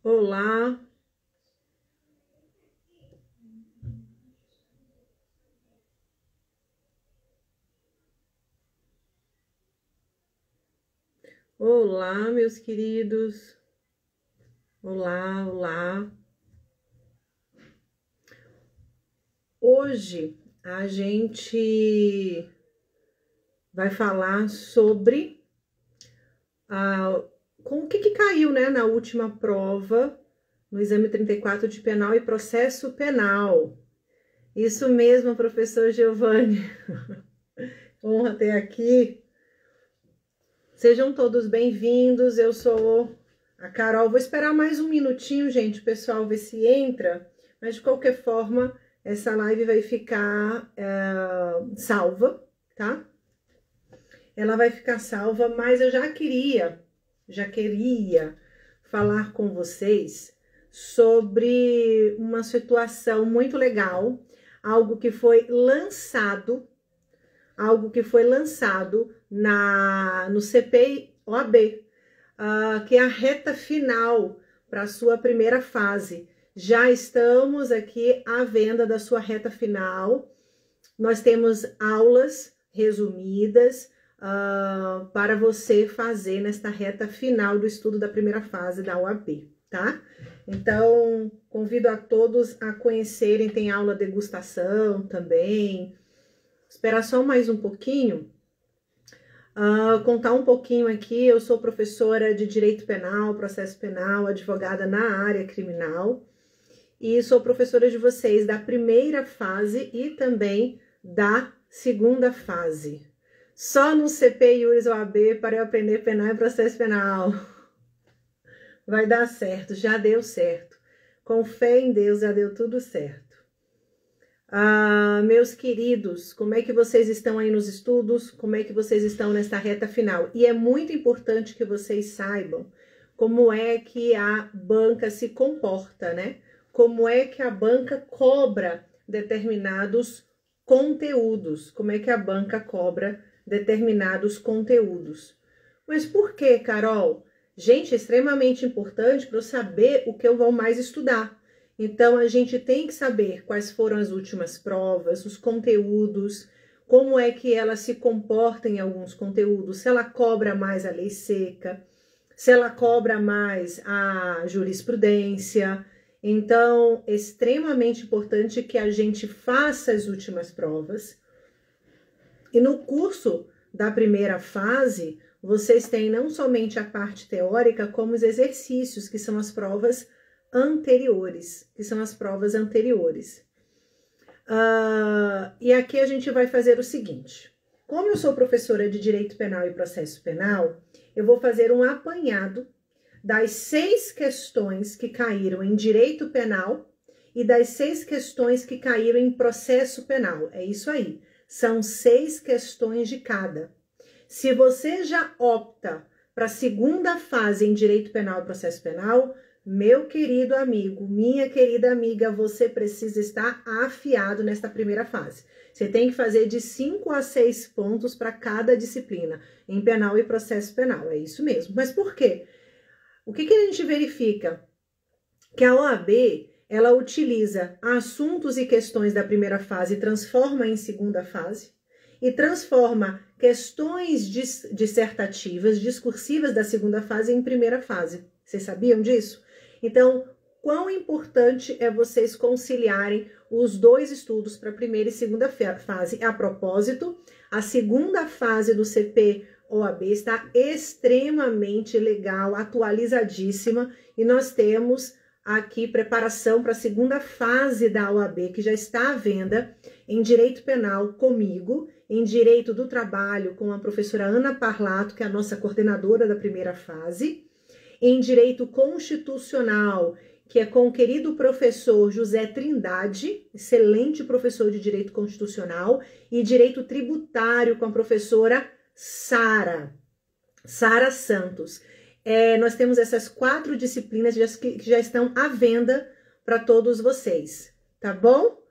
Olá, olá, meus queridos. Olá, olá. Hoje a gente vai falar sobre com o que caiu, né, na última prova, no exame 34 de penal e processo penal. Isso mesmo, professor Giovanni. Honra ter aqui. Sejam todos bem-vindos. Eu sou a Carol. Vou esperar mais um minutinho, gente, o pessoal ver se entra. Mas, de qualquer forma, essa live vai ficar salva, tá? Ela vai ficar salva, mas eu já queria falar com vocês sobre uma situação muito legal, algo que foi lançado no CPI-OAB, que é a reta final para a sua primeira fase. Já estamos aqui à venda da sua reta final. Nós temos aulas resumidas para você fazer nesta reta final do estudo da primeira fase da OAB, tá? Então, convido a todos a conhecerem, tem aula degustação também. Esperar só mais um pouquinho. Contar um pouquinho aqui, eu sou professora de Direito Penal, Processo Penal, advogada na área criminal e sou professora de vocês da primeira fase e também da segunda fase. Só no CP Iuris OAB para eu aprender penal e processo penal. Vai dar certo, já deu certo. Com fé em Deus já deu tudo certo. Meus queridos, como é que vocês estão aí nos estudos? Como é que vocês estão nesta reta final? E é muito importante que vocês saibam como é que a banca se comporta, né? Como é que a banca cobra determinados conteúdos? Como é que a banca cobra determinados conteúdos? Mas por que, Carol? Gente, é extremamente importante para eu saber o que eu vou mais estudar. Então, a gente tem que saber quais foram as últimas provas, os conteúdos, como é que ela se comporta em alguns conteúdos, se ela cobra mais a lei seca, se ela cobra mais a jurisprudência. Então, é extremamente importante que a gente faça as últimas provas. E no curso da primeira fase, vocês têm não somente a parte teórica, como os exercícios, que são as provas anteriores, e aqui a gente vai fazer o seguinte: como eu sou professora de Direito Penal e Processo Penal, eu vou fazer um apanhado das 6 questões que caíram em Direito Penal e das 6 questões que caíram em Processo Penal. É isso aí, são 6 questões de cada. Se você já opta para a segunda fase em Direito Penal e Processo Penal, meu querido amigo, minha querida amiga, você precisa estar afiado nesta primeira fase. Você tem que fazer de 5 a 6 pontos para cada disciplina, em penal e processo penal, é isso mesmo. Mas por quê? O que a gente verifica? Que a OAB, ela utiliza assuntos e questões da primeira fase e transforma em segunda fase, e transforma questões dissertativas, discursivas da segunda fase em primeira fase. Vocês sabiam disso? Então, quão importante é vocês conciliarem os dois estudos para a primeira e segunda fase. A propósito, a segunda fase do CP-OAB está extremamente legal, atualizadíssima, e nós temos aqui preparação para a segunda fase da OAB, que já está à venda em Direito Penal comigo, em Direito do Trabalho com a professora Ana Parlato, que é a nossa coordenadora da primeira fase, em Direito Constitucional, que é com o querido professor José Trindade, excelente professor de Direito Constitucional, e Direito Tributário com a professora Sara Santos. Nós temos essas 4 disciplinas que já estão à venda para todos vocês, tá bom?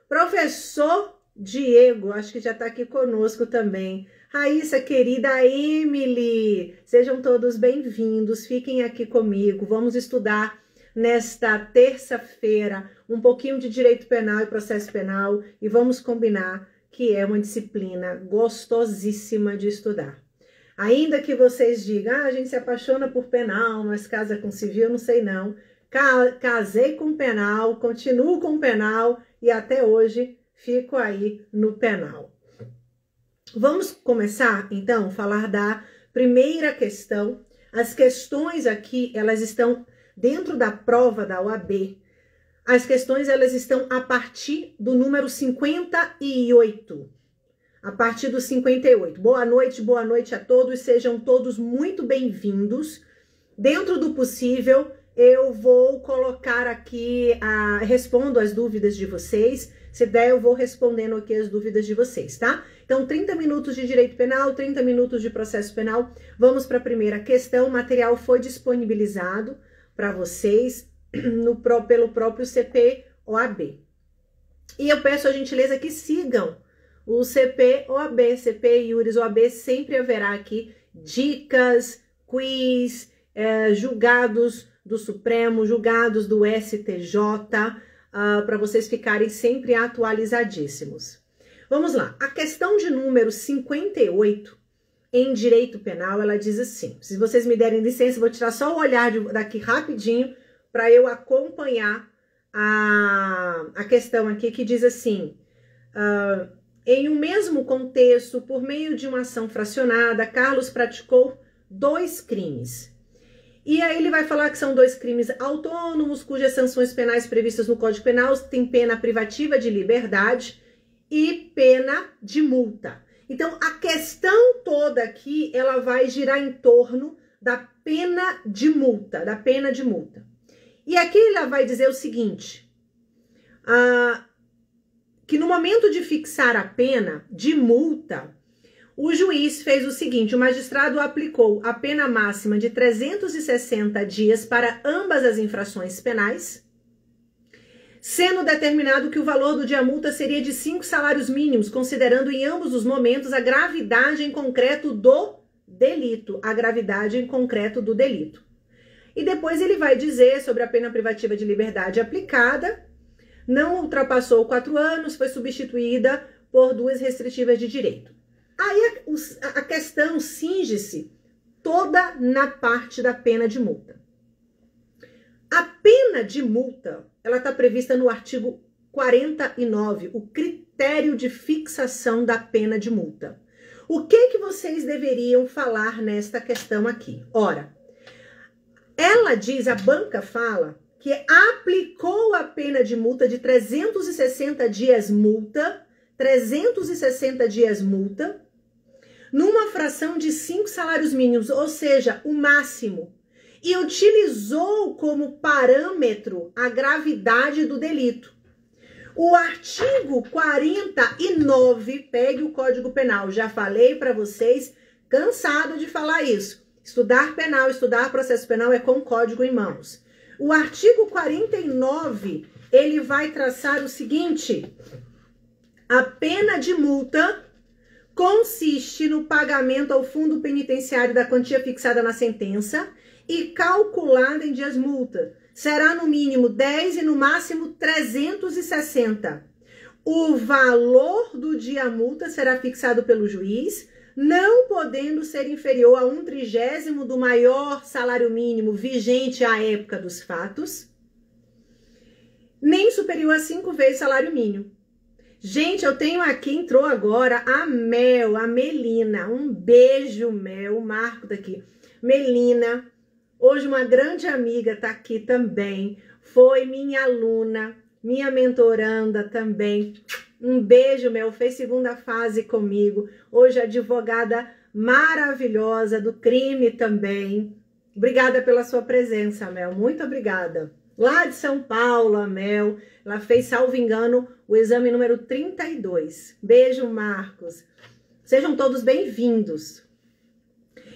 Professor Diego, acho que já está aqui conosco também. Raíssa, querida Emily, sejam todos bem-vindos, fiquem aqui comigo, vamos estudar nesta terça-feira um pouquinho de direito penal e processo penal e vamos combinar que é uma disciplina gostosíssima de estudar. Ainda que vocês digam, a gente se apaixona por penal, mas casa com civil, não sei não. Casei com penal, continuo com penal e até hoje fico aí no penal. Vamos começar, então, a falar da primeira questão. As questões aqui, elas estão dentro da prova da OAB. As questões, elas estão a partir do número 58. A partir do 58. Boa noite a todos. Sejam todos muito bem-vindos. Dentro do possível, eu vou colocar aqui, respondo as dúvidas de vocês. Se der, eu vou respondendo aqui as dúvidas de vocês, tá? Então, 30 minutos de direito penal, 30 minutos de processo penal. Vamos para a primeira questão. O material foi disponibilizado para vocês pelo próprio CP-OAB. E eu peço a gentileza que sigam o CP-OAB, CP Iuris OAB, sempre haverá aqui dicas, quiz, julgados do Supremo, julgados do STJ, para vocês ficarem sempre atualizadíssimos. Vamos lá, a questão de número 58 em direito penal, ela diz assim, se vocês me derem licença, vou tirar só o olhar daqui rapidinho para eu acompanhar a questão aqui que diz assim, em um mesmo contexto, por meio de uma ação fracionada, Carlos praticou 2 crimes. E aí ele vai falar que são 2 crimes autônomos, cujas sanções penais previstas no Código Penal têm pena privativa de liberdade e pena de multa. Então, a questão toda aqui, ela vai girar em torno da pena de multa, E aqui ela vai dizer o seguinte, que no momento de fixar a pena de multa, o juiz fez o seguinte, o magistrado aplicou a pena máxima de 360 dias para ambas as infrações penais, sendo determinado que o valor do dia-multa seria de 5 salários mínimos, considerando em ambos os momentos a gravidade em concreto do delito, E depois ele vai dizer sobre a pena privativa de liberdade aplicada, não ultrapassou 4 anos, foi substituída por 2 restritivas de direito. Aí a questão cinge-se toda na parte da pena de multa. A pena de multa, ela está prevista no artigo 49, o critério de fixação da pena de multa. O que vocês deveriam falar nesta questão aqui? Ora, ela diz, a banca fala, que aplicou a pena de multa de 360 dias multa, numa fração de 5 salários mínimos, ou seja, o máximo, e utilizou como parâmetro a gravidade do delito. O artigo 49, pegue o Código Penal, já falei para vocês, cansado de falar isso. Estudar penal, estudar processo penal é com o código em mãos. O artigo 49, ele vai traçar o seguinte, a pena de multa consiste no pagamento ao fundo penitenciário da quantia fixada na sentença e calculada em dias multa. Será no mínimo 10 e no máximo 360. O valor do dia multa será fixado pelo juiz, não podendo ser inferior a 1/30 do maior salário mínimo vigente à época dos fatos, nem superior a 5 vezes salário mínimo. Gente, eu tenho aqui, entrou agora a Melina, um beijo, Mel, o Marco tá aqui. Melina, hoje uma grande amiga tá aqui também, foi minha aluna, minha mentoranda também. Um beijo, Mel, fez 2ª fase comigo, hoje advogada maravilhosa do crime também. Obrigada pela sua presença, Mel, muito obrigada. Lá de São Paulo, a Mel, ela fez, salvo engano, o exame número 32. Beijo, Marcos. Sejam todos bem-vindos.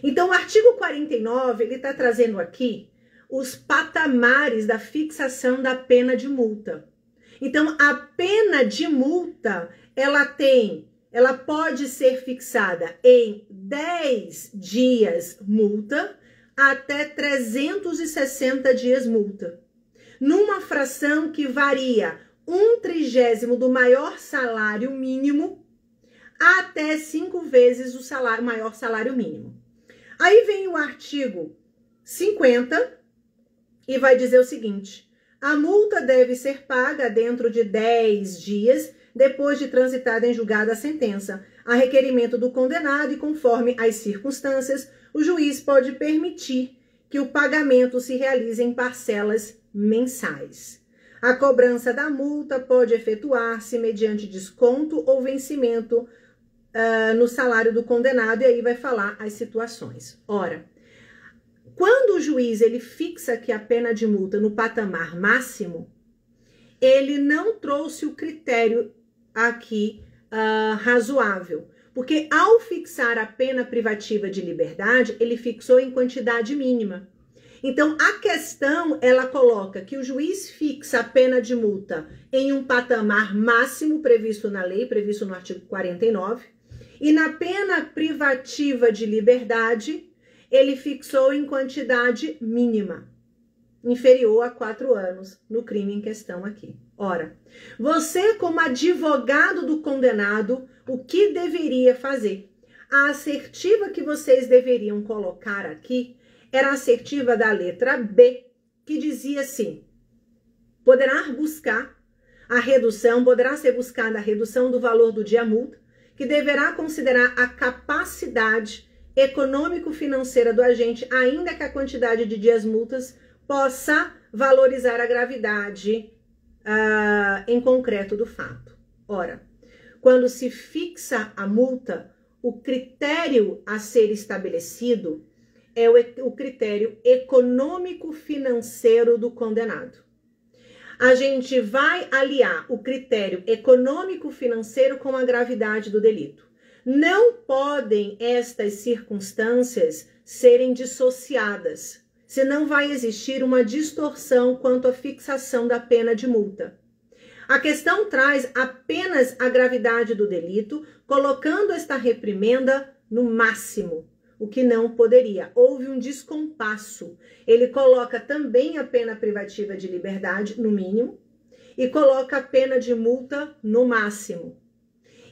Então, o artigo 49, ele está trazendo aqui os patamares da fixação da pena de multa. Então, a pena de multa, ela pode ser fixada em 10 dias multa até 360 dias multa. numa fração que varia 1/30 do maior salário mínimo até 5 vezes o maior salário mínimo. Aí vem o artigo 50 e vai dizer o seguinte: a multa deve ser paga dentro de 10 dias depois de transitada em julgado a sentença, a requerimento do condenado, e conforme as circunstâncias, o juiz pode permitir que o pagamento se realize em parcelas mensais. A cobrança da multa pode efetuar-se mediante desconto ou vencimento no salário do condenado, e aí vai falar as situações. Ora, quando o juiz ele fixa aqui a pena de multa no patamar máximo, ele não trouxe o critério aqui razoável, porque ao fixar a pena privativa de liberdade, ele fixou em quantidade mínima. Então, a questão, ela coloca que o juiz fixa a pena de multa em um patamar máximo previsto na lei, previsto no artigo 49, e na pena privativa de liberdade, ele fixou em quantidade mínima, inferior a 4 anos no crime em questão aqui. Ora, você como advogado do condenado, o que deveria fazer? A assertiva que vocês deveriam colocar aqui era a assertiva da letra B, que dizia assim: poderá ser buscada a redução do valor do dia multa, que deverá considerar a capacidade econômico-financeira do agente, ainda que a quantidade de dias multas possa valorizar a gravidade em concreto do fato. Ora, quando se fixa a multa, o critério a ser estabelecido é o critério econômico-financeiro do condenado. A gente vai aliar o critério econômico-financeiro com a gravidade do delito. Não podem estas circunstâncias serem dissociadas, senão vai existir uma distorção quanto à fixação da pena de multa. A questão traz apenas a gravidade do delito, colocando esta reprimenda no máximo, o que não poderia. Houve um descompasso. Ele coloca também a pena privativa de liberdade no mínimo e coloca a pena de multa no máximo.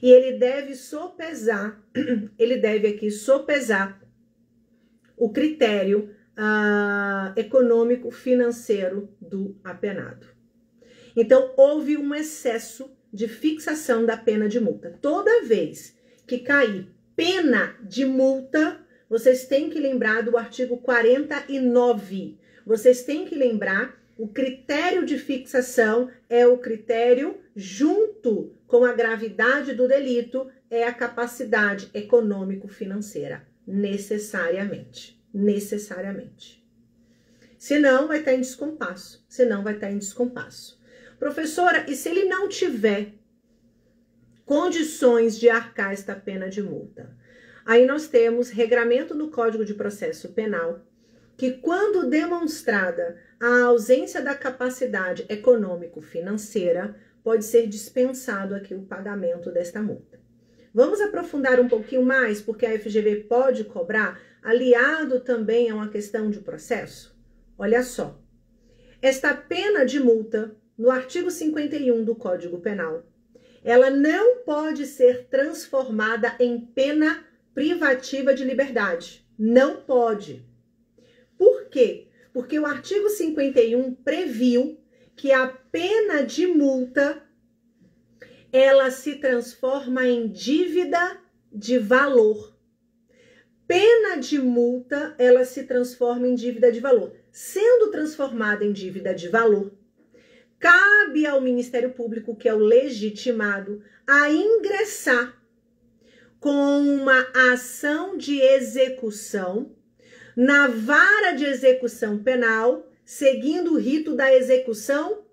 E ele deve sopesar, o critério econômico-financeiro do apenado. Então, houve um excesso de fixação da pena de multa. Toda vez que cair pena de multa, vocês têm que lembrar do artigo 49. Vocês têm que lembrar, o critério de fixação é o critério junto com a gravidade do delito, é a capacidade econômico-financeira, necessariamente. Senão vai estar em descompasso. Professora, e se ele não tiver condições de arcar esta pena de multa? Aí nós temos regramento no Código de Processo Penal, que quando demonstrada a ausência da capacidade econômico-financeira, pode ser dispensado aqui o pagamento desta multa. Vamos aprofundar um pouquinho mais, porque a FGV pode cobrar, aliado também a uma questão de processo? Olha só, esta pena de multa, no artigo 51 do Código Penal, ela não pode ser transformada em pena privativa de liberdade. Não pode. Por quê? Porque o artigo 51 previu que a pena de multa ela se transforma em dívida de valor. Pena de multa, ela se transforma em dívida de valor. Sendo transformada em dívida de valor, cabe ao Ministério Público, que é o legitimado, a ingressar com uma ação de execução na vara de execução penal, seguindo o rito da execução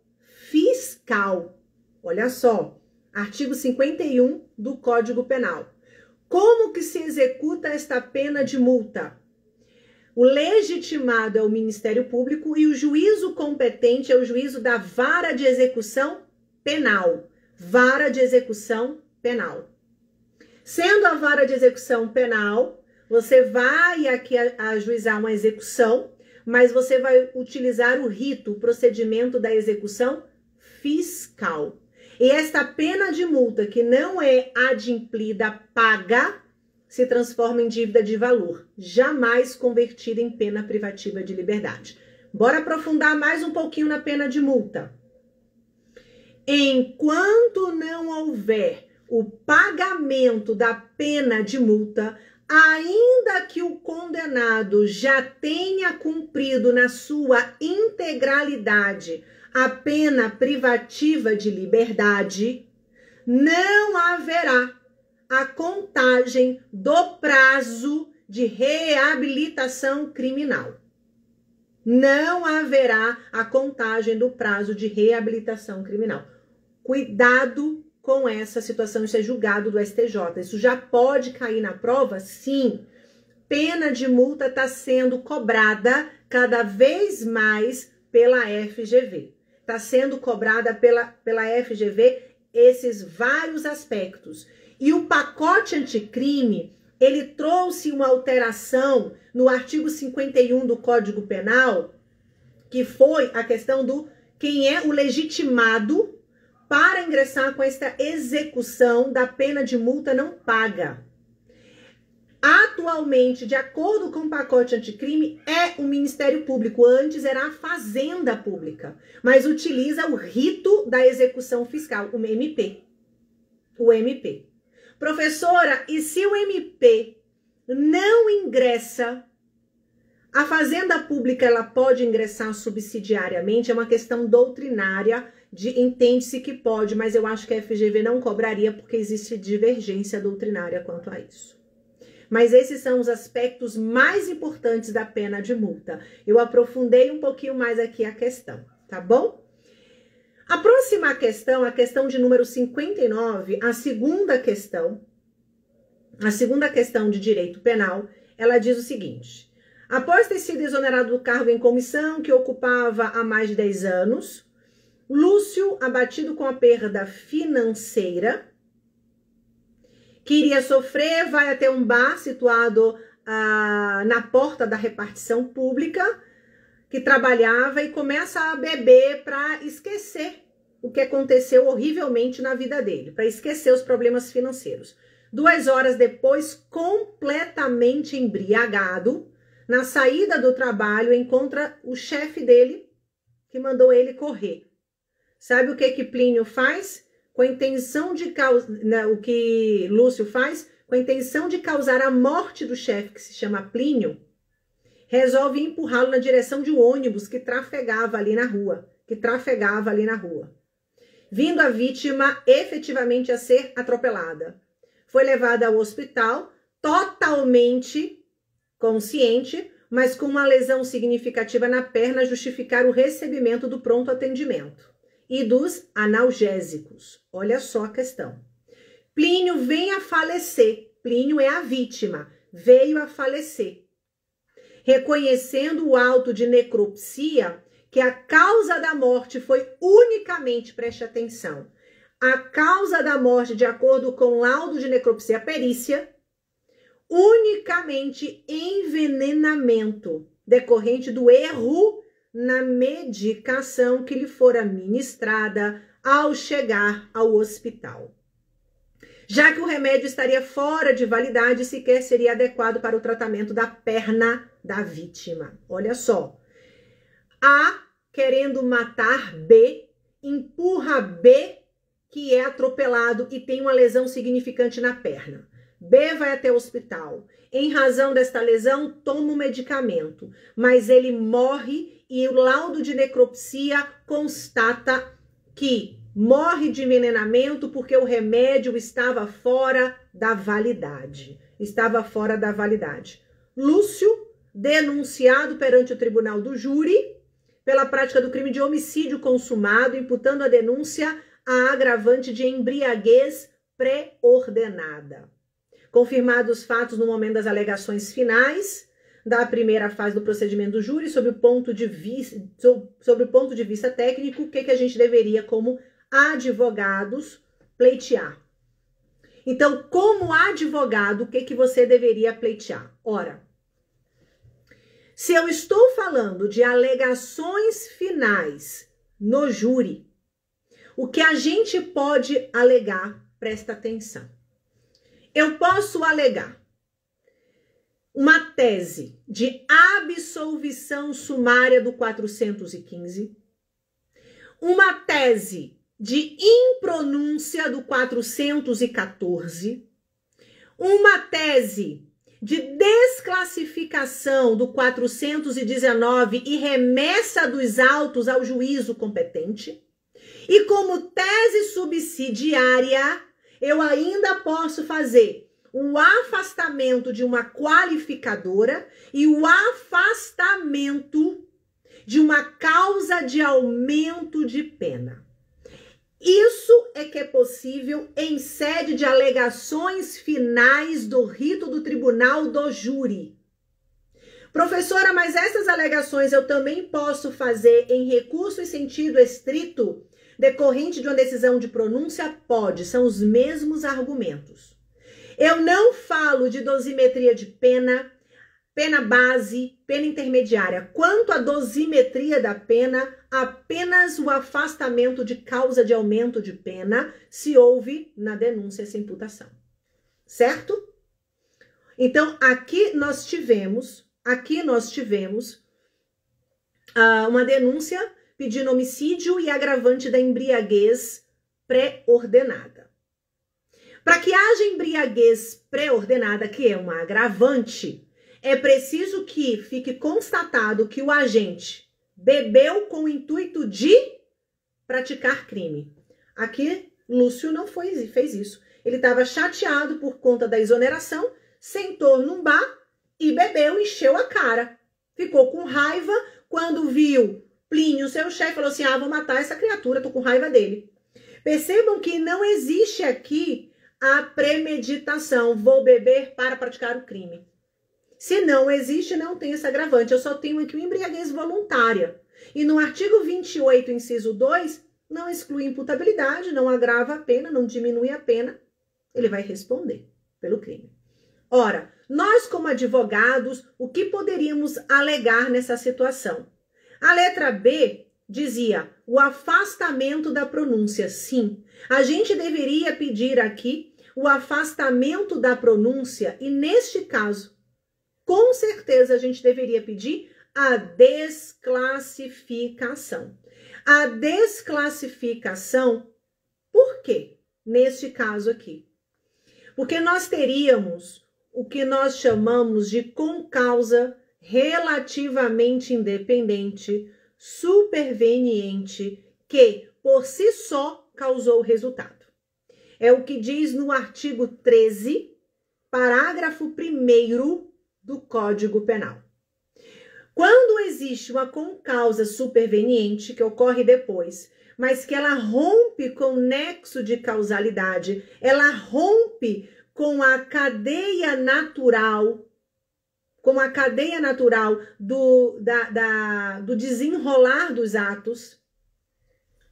fiscal. Olha só, artigo 51 do Código Penal. Como que se executa esta pena de multa? O legitimado é o Ministério Público e o juízo competente é o juízo da vara de execução penal. Vara de execução penal. Sendo a vara de execução penal, você vai aqui ajuizar uma execução, mas você vai utilizar o rito, o procedimento da execução fiscal. E esta pena de multa, que não é adimplida, paga, se transforma em dívida de valor, jamais convertida em pena privativa de liberdade. Bora aprofundar mais um pouquinho na pena de multa. Enquanto não houver o pagamento da pena de multa, ainda que o condenado já tenha cumprido na sua integralidade a pena privativa de liberdade, não haverá a contagem do prazo de reabilitação criminal. Não haverá a contagem do prazo de reabilitação criminal. Cuidado com essa situação, isso é julgado do STJ. Isso já pode cair na prova? Sim. Pena de multa está sendo cobrada cada vez mais pela FGV. Está sendo cobrada pela FGV esses vários aspectos. E o pacote anticrime, ele trouxe uma alteração no artigo 51 do Código Penal, que foi a questão do quem é o legitimado para ingressar com esta execução da pena de multa não paga. Atualmente, de acordo com o pacote anticrime, é o Ministério Público. Antes era a Fazenda Pública, mas utiliza o rito da execução fiscal, o MP. O MP. Professora, e se o MP não ingressa, a Fazenda Pública ela pode ingressar subsidiariamente? É uma questão doutrinária, entende-se que pode, mas eu acho que a FGV não cobraria porque existe divergência doutrinária quanto a isso. Mas esses são os aspectos mais importantes da pena de multa. Eu aprofundei um pouquinho mais aqui a questão, tá bom? A próxima questão, a questão de número 59, a segunda questão de direito penal, ela diz o seguinte: após ter sido exonerado do cargo em comissão que ocupava há mais de 10 anos, Lúcio, abatido com a perda financeira que iria sofrer, vai até um bar situado na porta da repartição pública que trabalhava e começa a beber para esquecer o que aconteceu horrivelmente na vida dele, para esquecer os problemas financeiros. 2 horas depois, completamente embriagado, na saída do trabalho, encontra o chefe dele que mandou ele correr. Sabe o que Plínio faz? Com a intenção de o que Lúcio faz? Com a intenção de causar a morte do chefe, que se chama Plínio, resolve empurrá-lo na direção de um ônibus que trafegava ali na rua. Vindo a vítima efetivamente a ser atropelada. Foi levada ao hospital totalmente consciente, mas com uma lesão significativa na perna, justificar o recebimento do pronto atendimento e dos analgésicos. Olha só a questão. Plínio vem a falecer. Plínio é a vítima. Veio a falecer. Reconhecendo o auto de necropsia, que a causa da morte foi unicamente, preste atenção, a causa da morte, de acordo com o laudo de necropsia, a perícia, unicamente envenenamento decorrente do erro na medicação que lhe fora ministrada ao chegar ao hospital. Já que o remédio estaria fora de validade, sequer seria adequado para o tratamento da perna da vítima. Olha só. A, querendo matar B, empurra B, que é atropelado e tem uma lesão significante na perna. B vai até o hospital. Em razão desta lesão, toma um medicamento, mas ele morre e o laudo de necropsia constata que morre de envenenamento porque o remédio estava fora da validade. Lúcio, denunciado perante o tribunal do júri pela prática do crime de homicídio consumado, imputando a denúncia a agravante de embriaguez pré-ordenada. Confirmados os fatos no momento das alegações finais da primeira fase do procedimento do júri, sob o ponto de vista técnico, o que a gente deveria, como advogados, pleitear? Então, como advogado, o que você deveria pleitear? Ora, Se eu estou falando de alegações finais no júri, o que a gente pode alegar, presta atenção. Eu posso alegar uma tese de absolvição sumária do 415, uma tese de impronúncia do 414, uma tese de desclassificação do 419 e remessa dos autos ao juízo competente. E como tese subsidiária, eu ainda posso fazer o afastamento de uma qualificadora e o afastamento de uma causa de aumento de pena. Isso é que é possível em sede de alegações finais do rito do tribunal do júri. Professora, mas essas alegações eu também posso fazer em recurso em sentido estrito, decorrente de uma decisão de pronúncia? Pode, são os mesmos argumentos. Eu não falo de dosimetria de pena, pena base, pena intermediária. Quanto à dosimetria da pena, apenas o afastamento de causa de aumento de pena se houve na denúncia essa imputação. Certo? Então, aqui nós tivemos uma denúncia pedindo homicídio e agravante da embriaguez pré-ordenada. Para que haja embriaguez pré-ordenada, que é uma agravante, é preciso que fique constatado que o agente bebeu com o intuito de praticar crime. Aqui, Lúcio não fez isso. Ele estava chateado por conta da exoneração, sentou num bar e bebeu, encheu a cara. Ficou com raiva quando viu Plínio, seu chefe, falou assim, vou matar essa criatura, tô com raiva dele. Percebam que não existe aqui a premeditação, vou beber para praticar o crime. Se não existe, não tem esse agravante. Eu só tenho aqui o embriaguez voluntária. E no artigo 28, inciso 2, não exclui imputabilidade, não agrava a pena, não diminui a pena. Ele vai responder pelo crime. Ora, nós como advogados, o que poderíamos alegar nessa situação? A letra B dizia o afastamento da pronúncia. Sim, a gente deveria pedir aqui o afastamento da pronúncia e neste caso, com certeza a gente deveria pedir a desclassificação. A desclassificação, por quê? Neste caso aqui. Porque nós teríamos o que nós chamamos de concausa relativamente independente, superveniente, que por si só causou o resultado. É o que diz no artigo 13, parágrafo 1º do Código Penal. Quando existe uma concausa superveniente, que ocorre depois, mas que ela rompe com o nexo de causalidade, ela rompe com a cadeia natural, do desenrolar dos atos,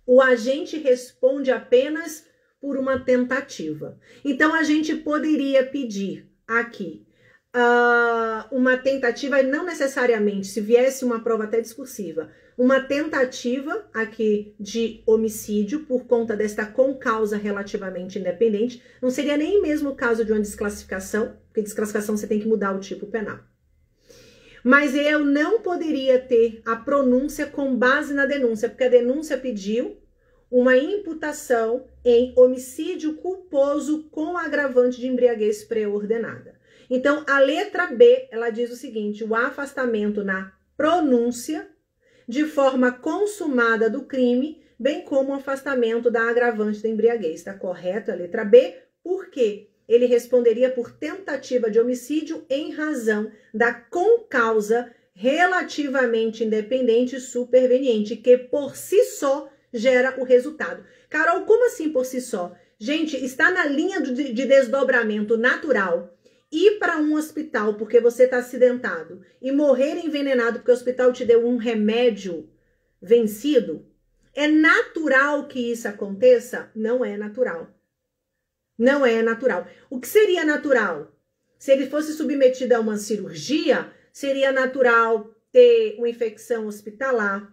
o agente responde apenas por uma tentativa. Então, a gente poderia pedir aqui uma tentativa, não necessariamente, se viesse uma prova até discursiva, uma tentativa aqui de homicídio por conta desta concausa relativamente independente, não seria nem mesmo o caso de uma desclassificação, porque desclassificação você tem que mudar o tipo penal. Mas eu não poderia ter a pronúncia com base na denúncia, porque a denúncia pediu uma imputação em homicídio culposo com agravante de embriaguez pré-ordenada. Então, a letra B, ela diz o seguinte, o afastamento na pronúncia de forma consumada do crime, bem como o afastamento da agravante da embriaguez. Está correto a letra B? Por quê? Ele responderia por tentativa de homicídio em razão da concausa relativamente independente e superveniente, que por si só gera o resultado. Carol, como assim por si só? Gente, está na linha de desdobramento natural. Ir para um hospital porque você está acidentado e morrer envenenado porque o hospital te deu um remédio vencido, é natural que isso aconteça? Não é natural. Não é natural. O que seria natural? Se ele fosse submetido a uma cirurgia, seria natural ter uma infecção hospitalar,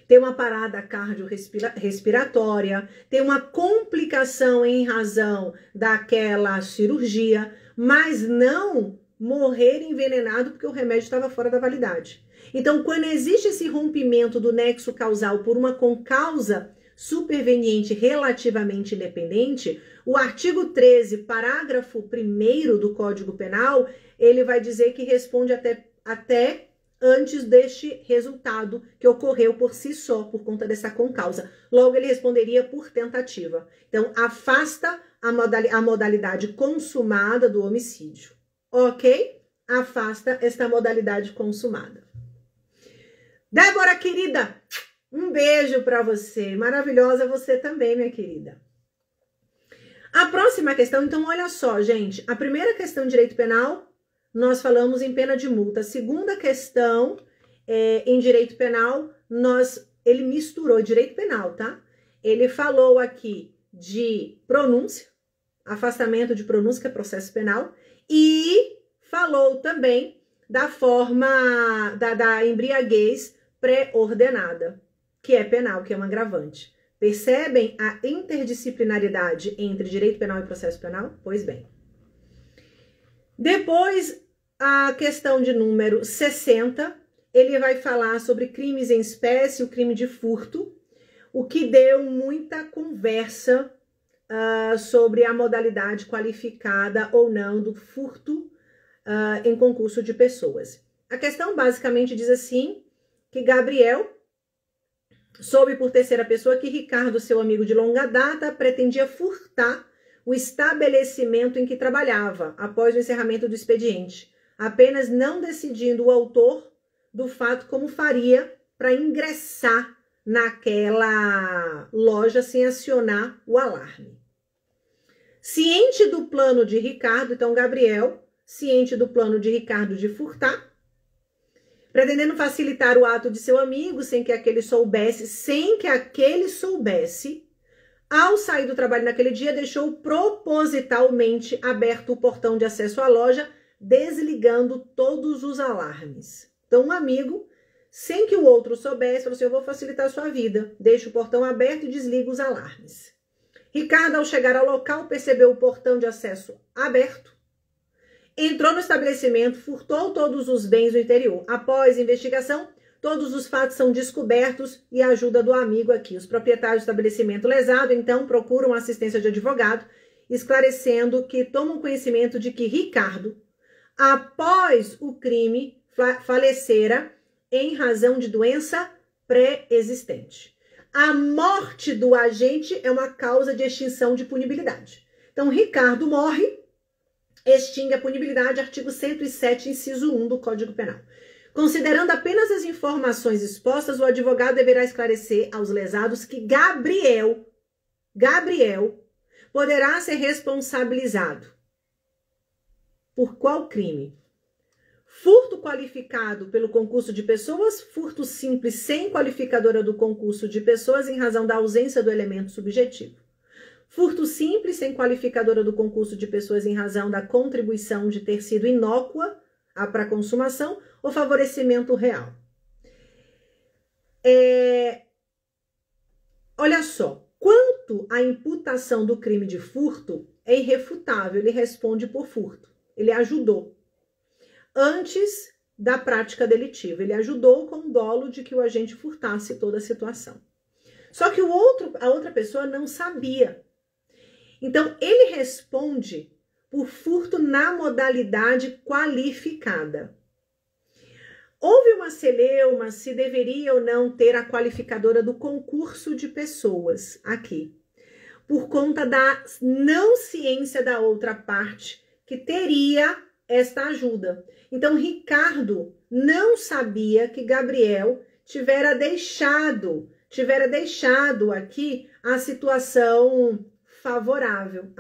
ter uma parada cardiorrespiratória, ter uma complicação em razão daquela cirurgia, mas não morrer envenenado porque o remédio estava fora da validade. Então, quando existe esse rompimento do nexo causal por uma concausa superveniente relativamente independente, o artigo 13, parágrafo 1º do Código Penal, ele vai dizer que responde até antes deste resultado que ocorreu por si só, por conta dessa concausa. Logo, ele responderia por tentativa. Então, afasta a modalidade consumada do homicídio. Ok? Afasta esta modalidade consumada. Débora, querida, um beijo para você. Maravilhosa você também, minha querida. A próxima questão, então, olha só, gente. A primeira questão de direito penal, nós falamos em pena de multa. A segunda questão, em direito penal, ele misturou direito penal, tá? Ele falou aqui de pronúncia, afastamento de pronúncia, que é processo penal, e falou também da forma da embriaguez pré-ordenada, que é penal, que é um agravante. Percebem a interdisciplinaridade entre direito penal e processo penal? Pois bem. Depois, a questão de número 60, ele vai falar sobre crimes em espécie, o crime de furto, o que deu muita conversa sobre a modalidade qualificada ou não do furto em concurso de pessoas. A questão basicamente diz assim, que Gabriel soube por terceira pessoa que Ricardo, seu amigo de longa data, pretendia furtar o estabelecimento em que trabalhava após o encerramento do expediente, apenas não decidindo o autor do fato como faria para ingressar naquela loja sem acionar o alarme. Ciente do plano de Ricardo, então Gabriel, ciente do plano de Ricardo de furtar, pretendendo facilitar o ato de seu amigo sem que aquele soubesse, ao sair do trabalho naquele dia, deixou propositalmente aberto o portão de acesso à loja, desligando todos os alarmes. Então, um amigo, sem que o outro soubesse, falou assim, eu vou facilitar a sua vida, deixa o portão aberto e desliga os alarmes. Ricardo, ao chegar ao local, percebeu o portão de acesso aberto, entrou no estabelecimento, furtou todos os bens do interior. Após investigação, todos os fatos são descobertos e a ajuda do amigo aqui. Os proprietários do estabelecimento lesado, então, procuram assistência de advogado, esclarecendo que tomam conhecimento de que Ricardo, após o crime, falecera em razão de doença pré-existente. A morte do agente é uma causa de extinção de punibilidade. Então, Ricardo morre, extingue a punibilidade, artigo 107, inciso 1 do Código Penal. Considerando apenas as informações expostas, o advogado deverá esclarecer aos lesados que Gabriel poderá ser responsabilizado. Por qual crime? Furto qualificado pelo concurso de pessoas, furto simples sem qualificadora do concurso de pessoas em razão da ausência do elemento subjetivo. Furto simples sem qualificadora do concurso de pessoas em razão da contribuição de ter sido inócua para a consumação ou favorecimento real. Olha só, quanto à imputação do crime de furto, é irrefutável, ele responde por furto. Ele ajudou. Antes da prática delitiva, ele ajudou com o dolo de que o agente furtasse toda a situação. Só que a outra pessoa não sabia. Então, ele responde por furto na modalidade qualificada. Houve uma celeuma se deveria ou não ter a qualificadora do concurso de pessoas aqui, por conta da não ciência da outra parte que teria esta ajuda. Então, Ricardo não sabia que Gabriel tivera deixado aqui a situação favorável,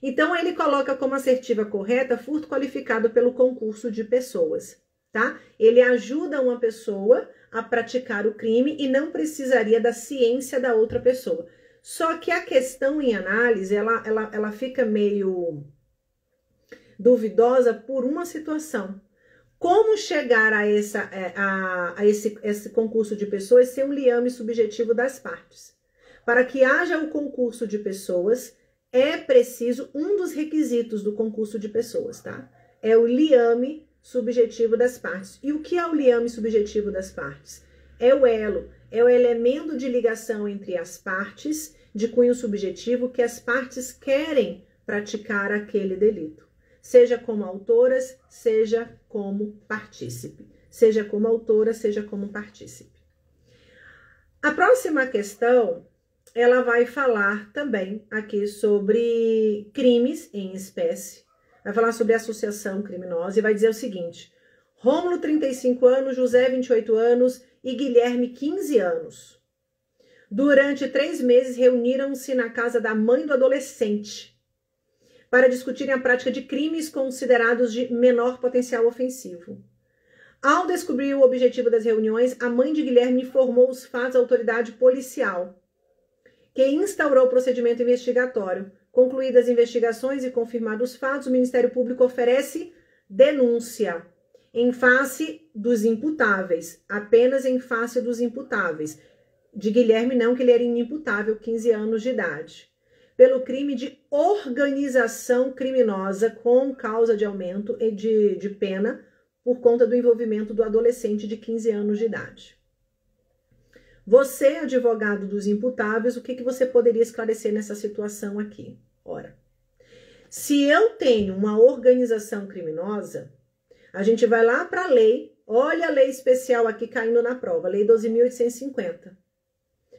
Então, ele coloca como assertiva correta furto qualificado pelo concurso de pessoas, tá? Ele ajuda uma pessoa a praticar o crime e não precisaria da ciência da outra pessoa. Só que a questão em análise, ela fica meio duvidosa por uma situação. Como chegar a esse concurso de pessoas sem um liame subjetivo das partes? Para que haja o concurso de pessoas, é preciso um dos requisitos do concurso de pessoas, tá? É o liame subjetivo das partes. E o que é o liame subjetivo das partes? É o elo, é o elemento de ligação entre as partes de cunho subjetivo que as partes querem praticar aquele delito. Seja como autoras, seja como partícipe. Seja como autora, seja como partícipe. A próxima questão, ela vai falar também aqui sobre crimes em espécie. Vai falar sobre associação criminosa e vai dizer o seguinte: Rômulo, 35 anos, José, 28 anos e Guilherme, 15 anos. Durante 3 meses, reuniram-se na casa da mãe do adolescente para discutirem a prática de crimes considerados de menor potencial ofensivo. Ao descobrir o objetivo das reuniões, a mãe de Guilherme informou os fatos à autoridade policial, que instaurou o procedimento investigatório. Concluídas as investigações e confirmados os fatos, o Ministério Público oferece denúncia em face dos imputáveis, apenas em face dos imputáveis. De Guilherme não, que ele era inimputável, 15 anos de idade. Pelo crime de organização criminosa com causa de aumento de pena por conta do envolvimento do adolescente de 15 anos de idade. Você, advogado dos imputáveis, o que você poderia esclarecer nessa situação aqui? Ora, se eu tenho uma organização criminosa, a gente vai lá para a lei, olha a lei especial aqui caindo na prova, Lei 12.850,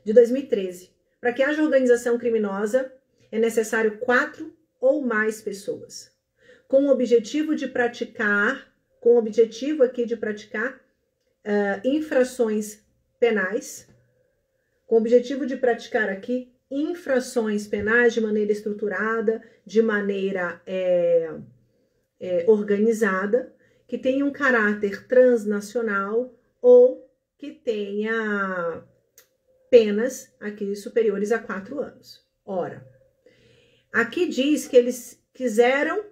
de 2013. Para que haja organização criminosa, é necessário 4 ou mais pessoas, com o objetivo aqui de praticar infrações penais, com o objetivo de praticar aqui infrações penais de maneira estruturada, de maneira organizada, que tenha um caráter transnacional ou que tenha penas aqui superiores a 4 anos. Ora, aqui diz que eles quiseram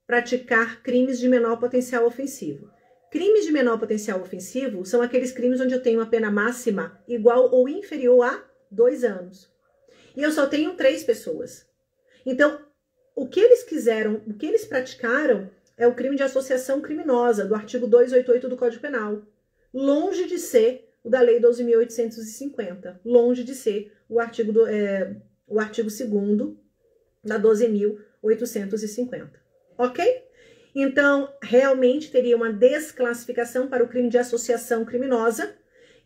praticar crimes de menor potencial ofensivo. Crimes de menor potencial ofensivo são aqueles crimes onde eu tenho uma pena máxima igual ou inferior a 2 anos. E eu só tenho 3 pessoas. Então, o que eles quiseram, o que eles praticaram é o crime de associação criminosa, do artigo 288 do Código Penal. Longe de ser o da Lei 12.850. Longe de ser o artigo 2º da 12.850. Ok? Então, realmente teria uma desclassificação para o crime de associação criminosa,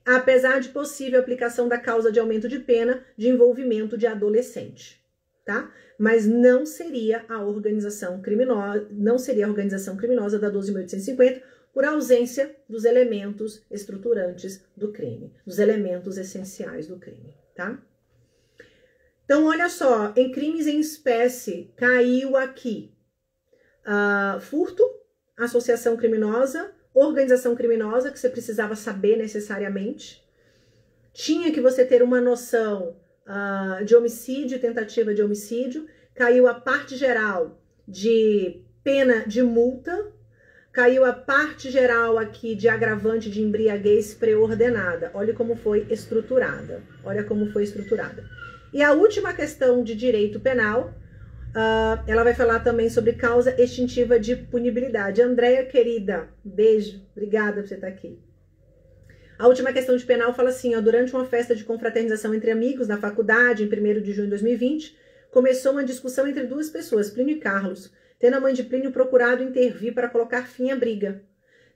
apesar de possível aplicação da causa de aumento de pena de envolvimento de adolescente, tá? Mas não seria a organização criminosa, da 12.850 por ausência dos elementos estruturantes do crime, dos elementos essenciais do crime, tá? Então, olha só, em crimes em espécie, caiu aqui furto, associação criminosa, organização criminosa, que você precisava saber necessariamente. Tinha que você ter uma noção de homicídio, tentativa de homicídio. Caiu a parte geral de pena de multa. Caiu a parte geral aqui de agravante de embriaguez preordenada. Olha como foi estruturada. Olha como foi estruturada. E a última questão de direito penal, ela vai falar também sobre causa extintiva de punibilidade. Andréia, querida, beijo, obrigada por você estar aqui. A última questão de penal fala assim, durante uma festa de confraternização entre amigos na faculdade, em 1º de junho de 2020, começou uma discussão entre 2 pessoas, Plínio e Carlos, tendo a mãe de Plínio procurado intervir para colocar fim à briga.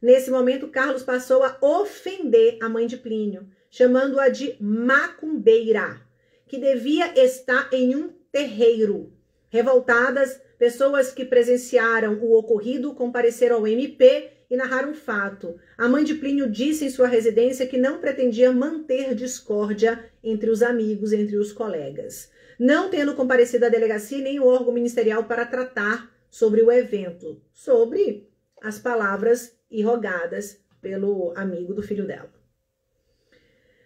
Nesse momento, Carlos passou a ofender a mãe de Plínio, chamando-a de macumbeira, que devia estar em um terreiro. Revoltadas, pessoas que presenciaram o ocorrido compareceram ao MP e narraram o fato. A mãe de Plínio disse em sua residência que não pretendia manter discórdia entre os amigos, entre os colegas, não tendo comparecido à delegacia nem o órgão ministerial para tratar sobre o evento, sobre as palavras irrogadas pelo amigo do filho dela.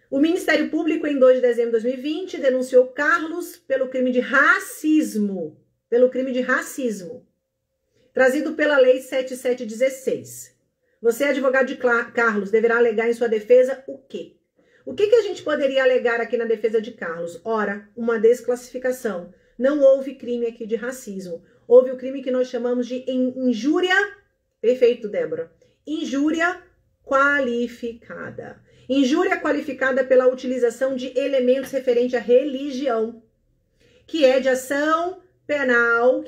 O Ministério Público, em 2 de dezembro de 2020, denunciou Carlos pelo crime de racismo. Trazido pela Lei 7716. Você, advogado de Carlos, deverá alegar em sua defesa o quê? O que a gente poderia alegar aqui na defesa de Carlos? Ora, uma desclassificação. Não houve crime aqui de racismo. Houve o crime que nós chamamos de injúria. Perfeito, Débora. Injúria qualificada. Injúria qualificada pela utilização de elementos referentes à religião, que é de ação penal,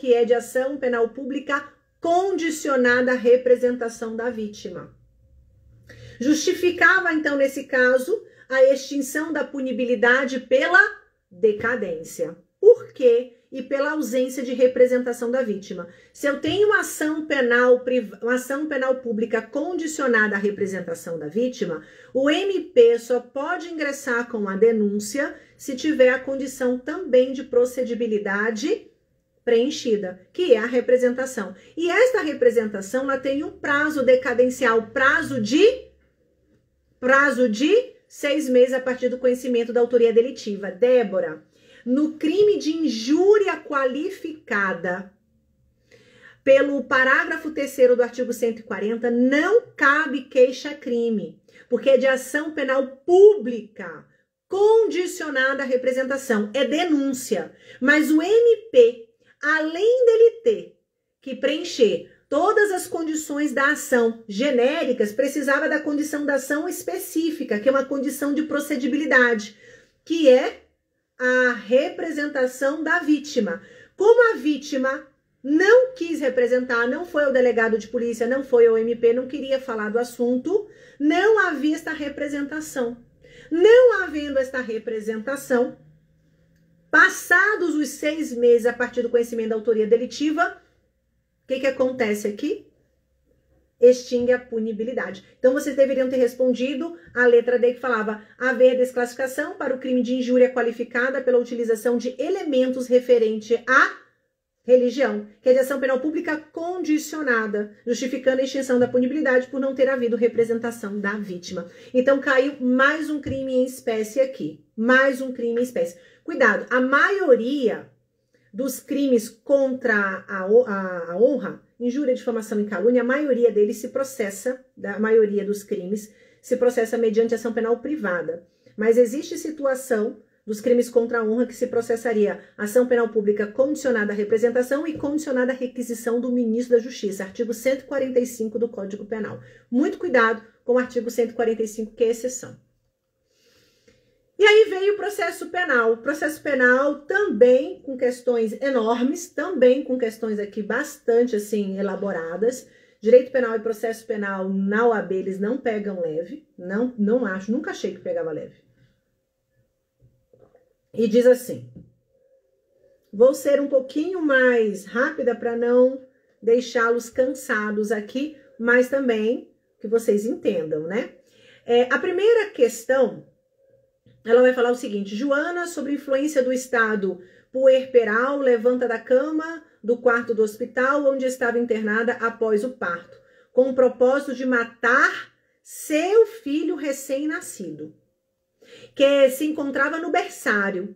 pública condicionada à representação da vítima. Justificava, então, nesse caso, a extinção da punibilidade pela decadência. Por quê? E pela ausência de representação da vítima. Se eu tenho uma ação penal pública condicionada à representação da vítima, o MP só pode ingressar com a denúncia se tiver a condição também de procedibilidade preenchida, que é a representação. E esta representação, ela tem um prazo decadencial, prazo de 6 meses a partir do conhecimento da autoria delitiva. Débora, no crime de injúria qualificada, pelo parágrafo 3º do artigo 140, não cabe queixa-crime, porque é de ação penal pública, condicionada à representação, é denúncia. Mas o MP, além dele ter que preencher todas as condições da ação genéricas, precisava da condição da ação específica, que é uma condição de procedibilidade, que é a representação da vítima. Como a vítima não quis representar, não foi ao delegado de polícia, não foi ao MP, não queria falar do assunto, não havia esta representação. Não havendo esta representação, passados os 6 meses a partir do conhecimento da autoria delitiva, o que acontece aqui? Extingue a punibilidade. Então, vocês deveriam ter respondido a letra D, que falava haver desclassificação para o crime de injúria qualificada pela utilização de elementos referente à religião, que é de ação penal pública condicionada, justificando a extinção da punibilidade por não ter havido representação da vítima. Então, caiu mais um crime em espécie aqui. Mais um crime em espécie. Cuidado, a maioria dos crimes contra a honra, injúria, difamação e calúnia, a maioria deles se processa, a maioria dos crimes se processa mediante ação penal privada. Mas existe situação dos crimes contra a honra que se processaria ação penal pública condicionada à representação e condicionada à requisição do ministro da Justiça, artigo 145 do Código Penal. Muito cuidado com o artigo 145, que é exceção. E aí veio o processo penal. O processo penal também com questões enormes, também com questões aqui bastante assim elaboradas. Direito penal e processo penal na OAB eles não pegam leve, não acho, nunca achei que pegava leve. E diz assim: vou ser um pouquinho mais rápida para não deixá-los cansados aqui, mas também que vocês entendam, né? A primeira questão, ela vai falar o seguinte: Joana, sob influência do estado puerperal, levanta da cama do quarto do hospital onde estava internada após o parto, com o propósito de matar seu filho recém-nascido, que se encontrava no berçário,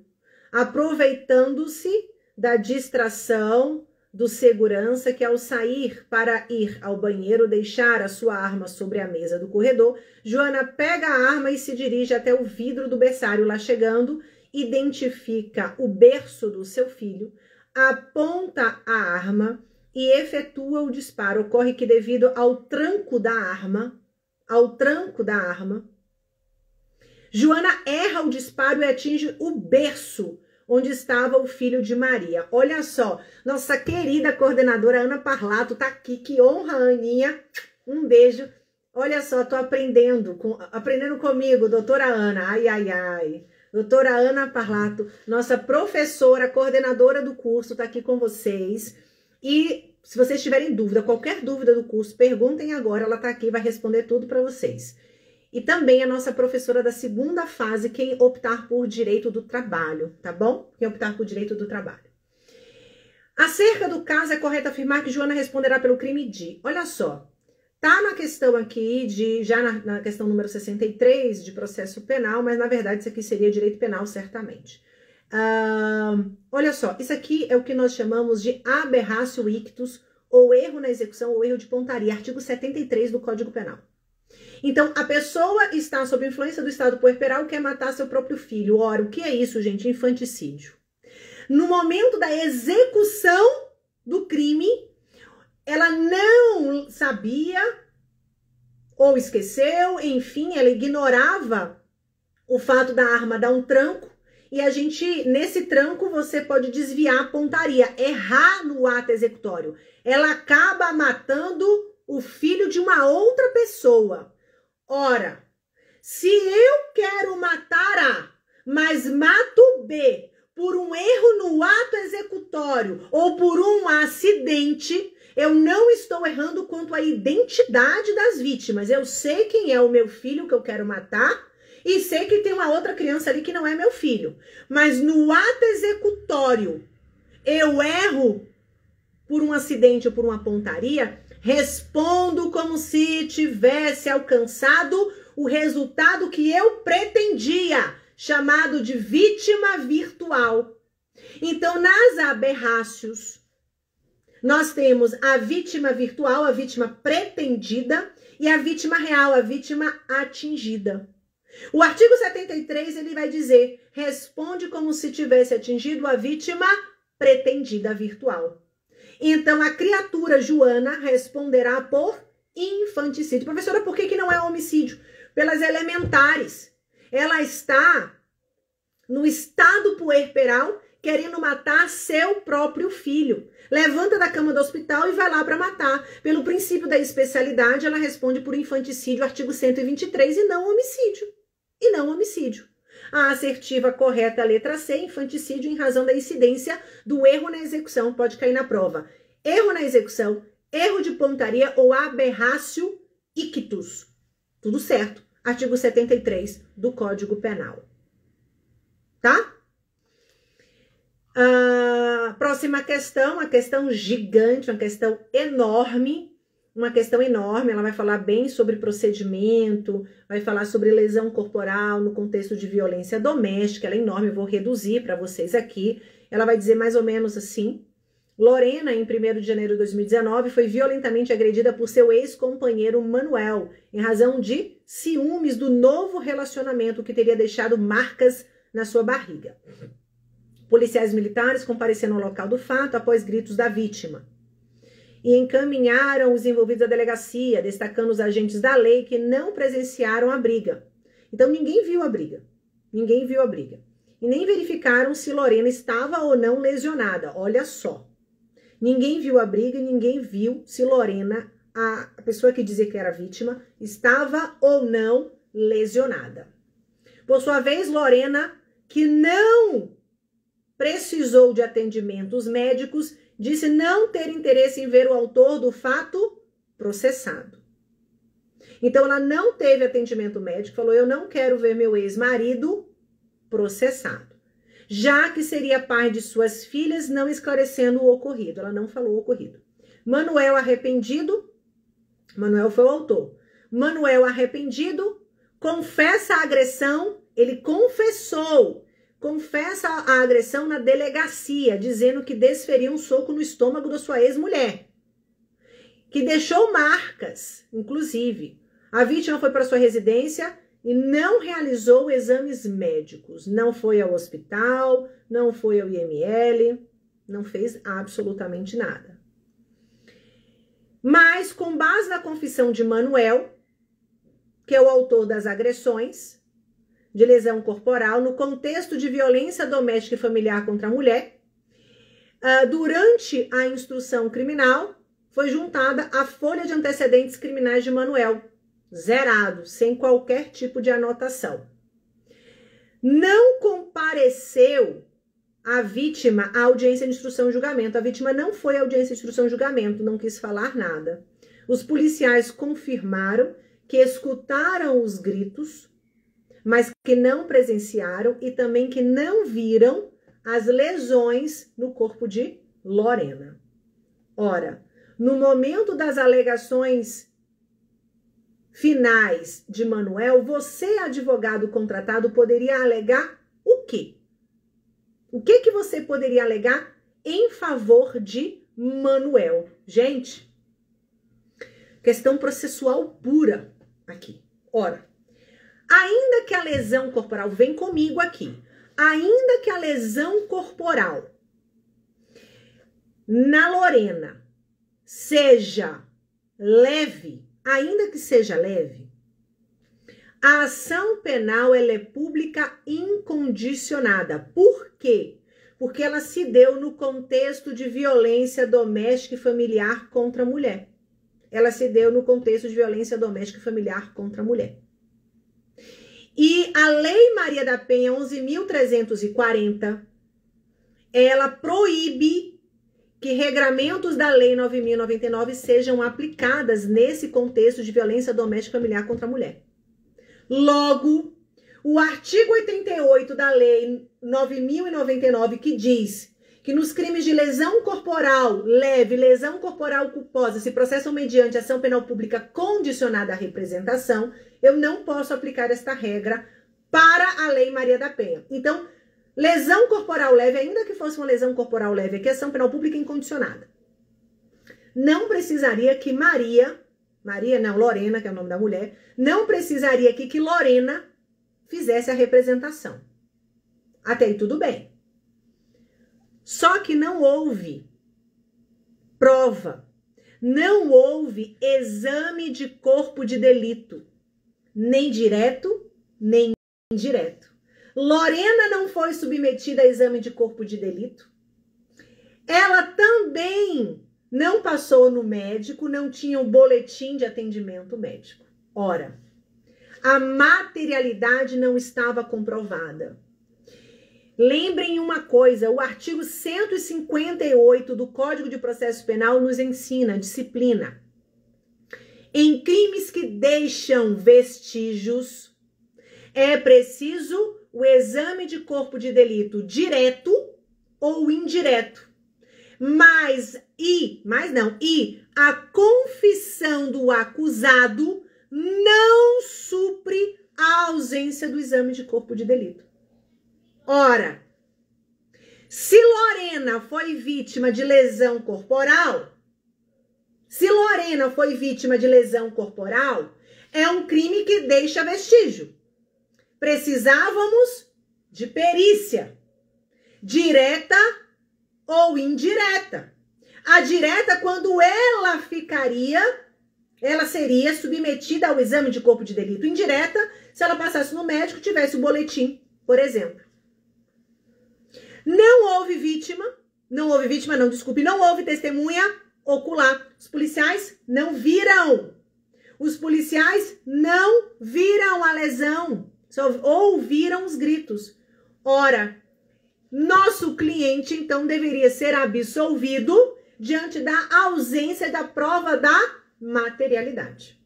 aproveitando-se da distração do segurança que, ao sair para ir ao banheiro deixar a sua arma sobre a mesa do corredor, Joana pega a arma e se dirige até o vidro do berçário. Lá chegando, identifica o berço do seu filho, aponta a arma e efetua o disparo. Ocorre que, devido ao tranco da arma, Joana erra o disparo e atinge o berço onde estava o filho de Maria. Olha só, nossa querida coordenadora Ana Parlato tá aqui. Que honra, Aninha. Um beijo. Olha só, tô aprendendo comigo, doutora Ana. Ai, ai, ai. Doutora Ana Parlato, nossa professora, coordenadora do curso, tá aqui com vocês. E se vocês tiverem dúvida, qualquer dúvida do curso, perguntem agora. Ela tá aqui, vai responder tudo para vocês. E também a nossa professora da segunda fase, quem optar por direito do trabalho, tá bom? Quem optar por direito do trabalho. Acerca do caso, é correto afirmar que Joana responderá pelo crime de... Olha só, tá na questão aqui, já na questão número 63 de processo penal, mas na verdade isso aqui seria direito penal, certamente. Olha só, isso aqui é o que nós chamamos de aberratio ictus ou erro na execução, ou erro de pontaria, artigo 73 do Código Penal. Então, a pessoa está sob influência do estado puerperal e quer matar seu próprio filho. Ora, o que é isso, gente? Infanticídio. No momento da execução do crime, ela não sabia ou esqueceu, enfim, ela ignorava o fato da arma dar um tranco, e a gente, nesse tranco, você pode desviar a pontaria, errar no ato executório. Ela acaba matando o filho de uma outra pessoa. Ora, se eu quero matar A, mas mato B por um erro no ato executório ou por um acidente, eu não estou errando quanto à identidade das vítimas. Eu sei quem é o meu filho que eu quero matar e sei que tem uma outra criança ali que não é meu filho. Mas no ato executório, eu erro por um acidente ou por uma pontaria, respondo como se tivesse alcançado o resultado que eu pretendia, chamado de vítima virtual. Então, nas aberrácios, nós temos a vítima virtual, a vítima pretendida, e a vítima real, a vítima atingida. O artigo 73, ele vai dizer, responde como se tivesse atingido a vítima pretendida virtual. Então, a criatura Joana responderá por infanticídio. Professora, por que não é homicídio? Pelas elementares. Ela está no estado puerperal querendo matar seu próprio filho. Levanta da cama do hospital e vai lá para matar. Pelo princípio da especialidade, ela responde por infanticídio, artigo 123, e não homicídio. E não homicídio. A assertiva correta, a letra C, infanticídio em razão da incidência do erro na execução, pode cair na prova. Erro na execução, erro de pontaria ou aberrácio ictus. Tudo certo. Artigo 73 do Código Penal. Tá? Próxima questão, uma questão gigante, uma questão enorme. Ela vai falar bem sobre procedimento, vai falar sobre lesão corporal no contexto de violência doméstica. Ela é enorme, eu vou reduzir para vocês aqui. Ela vai dizer mais ou menos assim: Lorena, em 1º de janeiro de 2019, foi violentamente agredida por seu ex-companheiro Manuel, em razão de ciúmes do novo relacionamento que teria deixado marcas na sua barriga. Policiais militares compareceram ao local do fato após gritos da vítima e encaminharam os envolvidos à delegacia, destacando os agentes da lei que não presenciaram a briga. Então, ninguém viu a briga. Ninguém viu a briga. E nem verificaram se Lorena estava ou não lesionada. Olha só. Ninguém viu a briga e ninguém viu se Lorena, a pessoa que dizia que era vítima, estava ou não lesionada. Por sua vez, Lorena, que não precisou de atendimentos médicos, disse não ter interesse em ver o autor do fato processado. Então, ela não teve atendimento médico, falou, eu não quero ver meu ex-marido processado, já que seria pai de suas filhas, não esclarecendo o ocorrido. Ela não falou o ocorrido. Manuel arrependido, Manuel foi o autor. Manuel arrependido, confessa a agressão, ele confessa a agressão na delegacia, dizendo que desferiu um soco no estômago da sua ex-mulher, que deixou marcas, inclusive. A vítima foi para sua residência e não realizou exames médicos, não foi ao hospital, não foi ao IML, não fez absolutamente nada. Mas, com base na confissão de Manuel, que é o autor das agressões de lesão corporal no contexto de violência doméstica e familiar contra a mulher, durante a instrução criminal, foi juntada a folha de antecedentes criminais de Manuel, zerado, sem qualquer tipo de anotação. Não compareceu a vítima à audiência de instrução e julgamento. A vítima não foi à audiência de instrução e julgamento, não quis falar nada. Os policiais confirmaram que escutaram os gritos, mas que não presenciaram e também que não viram as lesões no corpo de Lorena. Ora, no momento das alegações finais de Manuel, você, advogado contratado, poderia alegar o quê? O que você poderia alegar em favor de Manuel. Gente, questão processual pura aqui. Ora, ainda que a lesão corporal, vem comigo aqui, ainda que a lesão corporal na Lorena seja leve, ainda que seja leve, a ação penal ela é pública incondicionada. Por quê? Porque ela se deu no contexto de violência doméstica e familiar contra a mulher. Ela se deu no contexto de violência doméstica e familiar contra a mulher. E a Lei Maria da Penha 11.340, ela proíbe que regramentos da Lei 9.099 sejam aplicadas nesse contexto de violência doméstica e familiar contra a mulher. Logo, o artigo 88 da Lei 9.099, que diz que nos crimes de lesão corporal leve, lesão corporal culposa, se processam mediante ação penal pública condicionada à representação, eu não posso aplicar esta regra para a Lei Maria da Penha. Então, lesão corporal leve, ainda que fosse uma lesão corporal leve, aqui é ação penal pública incondicionada. Não precisaria que Lorena, que é o nome da mulher, não precisaria aqui que Lorena fizesse a representação. Até aí tudo bem. Só que não houve prova, não houve exame de corpo de delito, nem direto, nem indireto. Lorena não foi submetida a exame de corpo de delito. Ela também não passou no médico, não tinha um boletim de atendimento médico. Ora, a materialidade não estava comprovada. Lembrem uma coisa, o artigo 158 do Código de Processo Penal nos ensina disciplina. Em crimes que deixam vestígios, é preciso o exame de corpo de delito direto ou indireto. E a confissão do acusado não supre a ausência do exame de corpo de delito. Ora, se Lorena foi vítima de lesão corporal, é um crime que deixa vestígio. Precisávamos de perícia, direta ou indireta. A direta, quando ela seria submetida ao exame de corpo de delito. Indireta, se ela passasse no médico, tivesse o boletim, por exemplo. Não houve testemunha ocular. Os policiais não viram. A lesão, só ouviram os gritos. Ora, nosso cliente, então, deveria ser absolvido diante da ausência da prova da materialidade.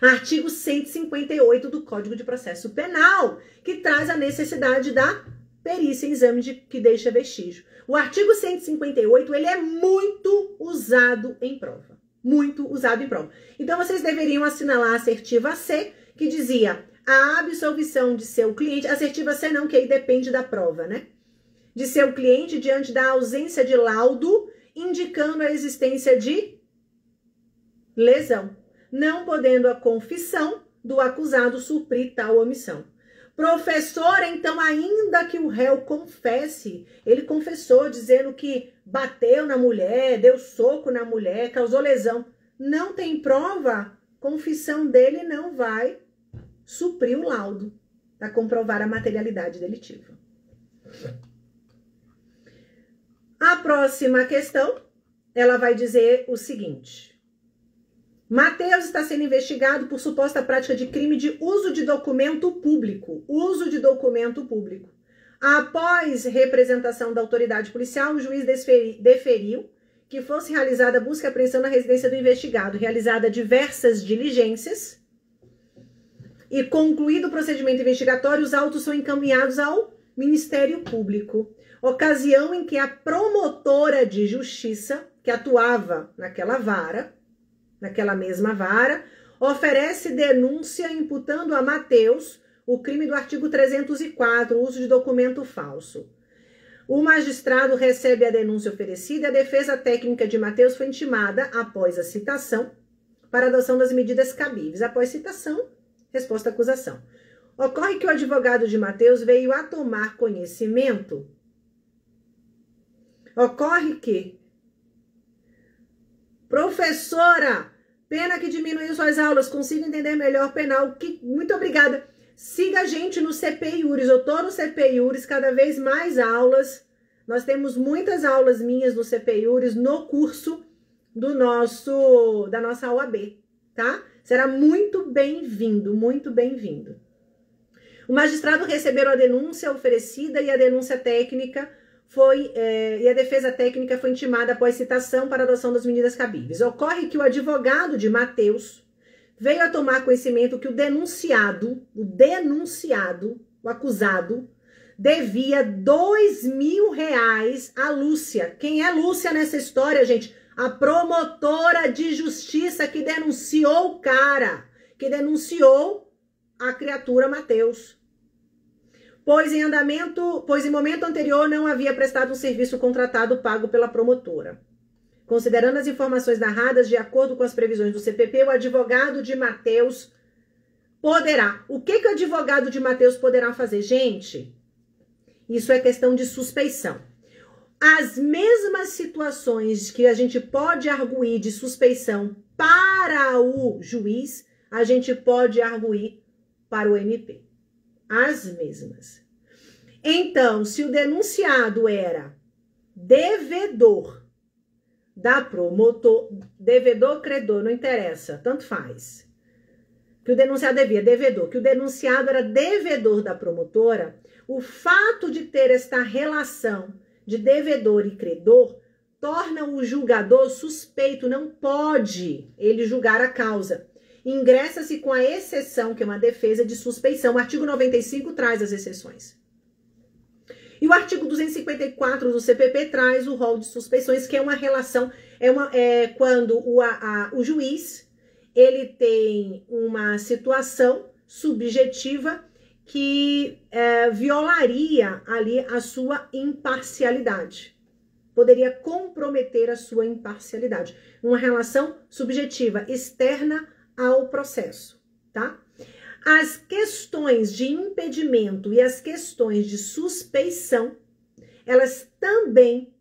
Artigo 158 do Código de Processo Penal, que traz a necessidade da perícia em exame que deixa vestígio. O artigo 158, ele é muito usado em prova. Então, vocês deveriam assinalar a assertiva C, que dizia a absolvição de seu cliente, assertiva C não, que aí depende da prova, né? De seu cliente diante da ausência de laudo, indicando a existência de lesão, não podendo a confissão do acusado suprir tal omissão. Professor, então, ainda que o réu confesse, ele confessou dizendo que bateu na mulher, deu soco na mulher, causou lesão, não tem prova, confissão dele não vai suprir o laudo para comprovar a materialidade delitiva. A próxima questão, ela vai dizer o seguinte: Mateus está sendo investigado por suposta prática de crime de uso de documento público. Após representação da autoridade policial, o juiz deferiu que fosse realizada busca e apreensão na residência do investigado, realizada diversas diligências e concluído o procedimento investigatório, os autos são encaminhados ao Ministério Público. Ocasião em que a promotora de justiça, que atuava naquela mesma vara, oferece denúncia imputando a Mateus o crime do artigo 304, uso de documento falso. O magistrado recebe a denúncia oferecida e a defesa técnica de Mateus foi intimada após a citação para a adoção das medidas cabíveis. Após citação, resposta à acusação. Ocorre que o advogado de Mateus veio a tomar conhecimento. Ocorre que, professora, pena que diminuiu suas aulas, consigo entender melhor penal. Muito obrigada. Siga a gente no CP Iuris. Eu tô no CP Iuris, cada vez mais aulas. Nós temos muitas aulas minhas no CP Iuris no curso da nossa OAB, tá? Será muito bem-vindo, muito bem-vindo. O magistrado recebeu a denúncia oferecida e a denúncia técnica e a defesa técnica foi intimada após citação para a adoção das medidas cabíveis. Ocorre que o advogado de Mateus veio a tomar conhecimento que o acusado, devia R$2.000 a Lúcia. Quem é Lúcia nessa história, gente? A promotora de justiça que denunciou o cara, que denunciou a criatura Mateus. Pois em momento anterior não havia prestado um serviço contratado pago pela promotora. Considerando as informações narradas de acordo com as previsões do CPP, o advogado de Mateus poderá. O que o advogado de Mateus poderá fazer? Gente, isso é questão de suspeição. As mesmas situações que a gente pode arguir de suspeição para o juiz, a gente pode arguir para o MP. As mesmas. Então, se o denunciado era devedor da promotor, devedor, credor, não interessa, tanto faz. Que o denunciado devia, devedor, que o denunciado era devedor da promotora, o fato de ter esta relação de devedor e credor torna o julgador suspeito, não pode ele julgar a causa. Ingressa-se com a exceção, que é uma defesa de suspeição. O artigo 95 traz as exceções. E o artigo 254 do CPP traz o rol de suspeições, que é uma relação, quando o juiz ele tem uma situação subjetiva que violaria ali a sua imparcialidade. Poderia comprometer a sua imparcialidade. Uma relação subjetiva, externa ao processo, tá? As questões de impedimento e as questões de suspeição, elas também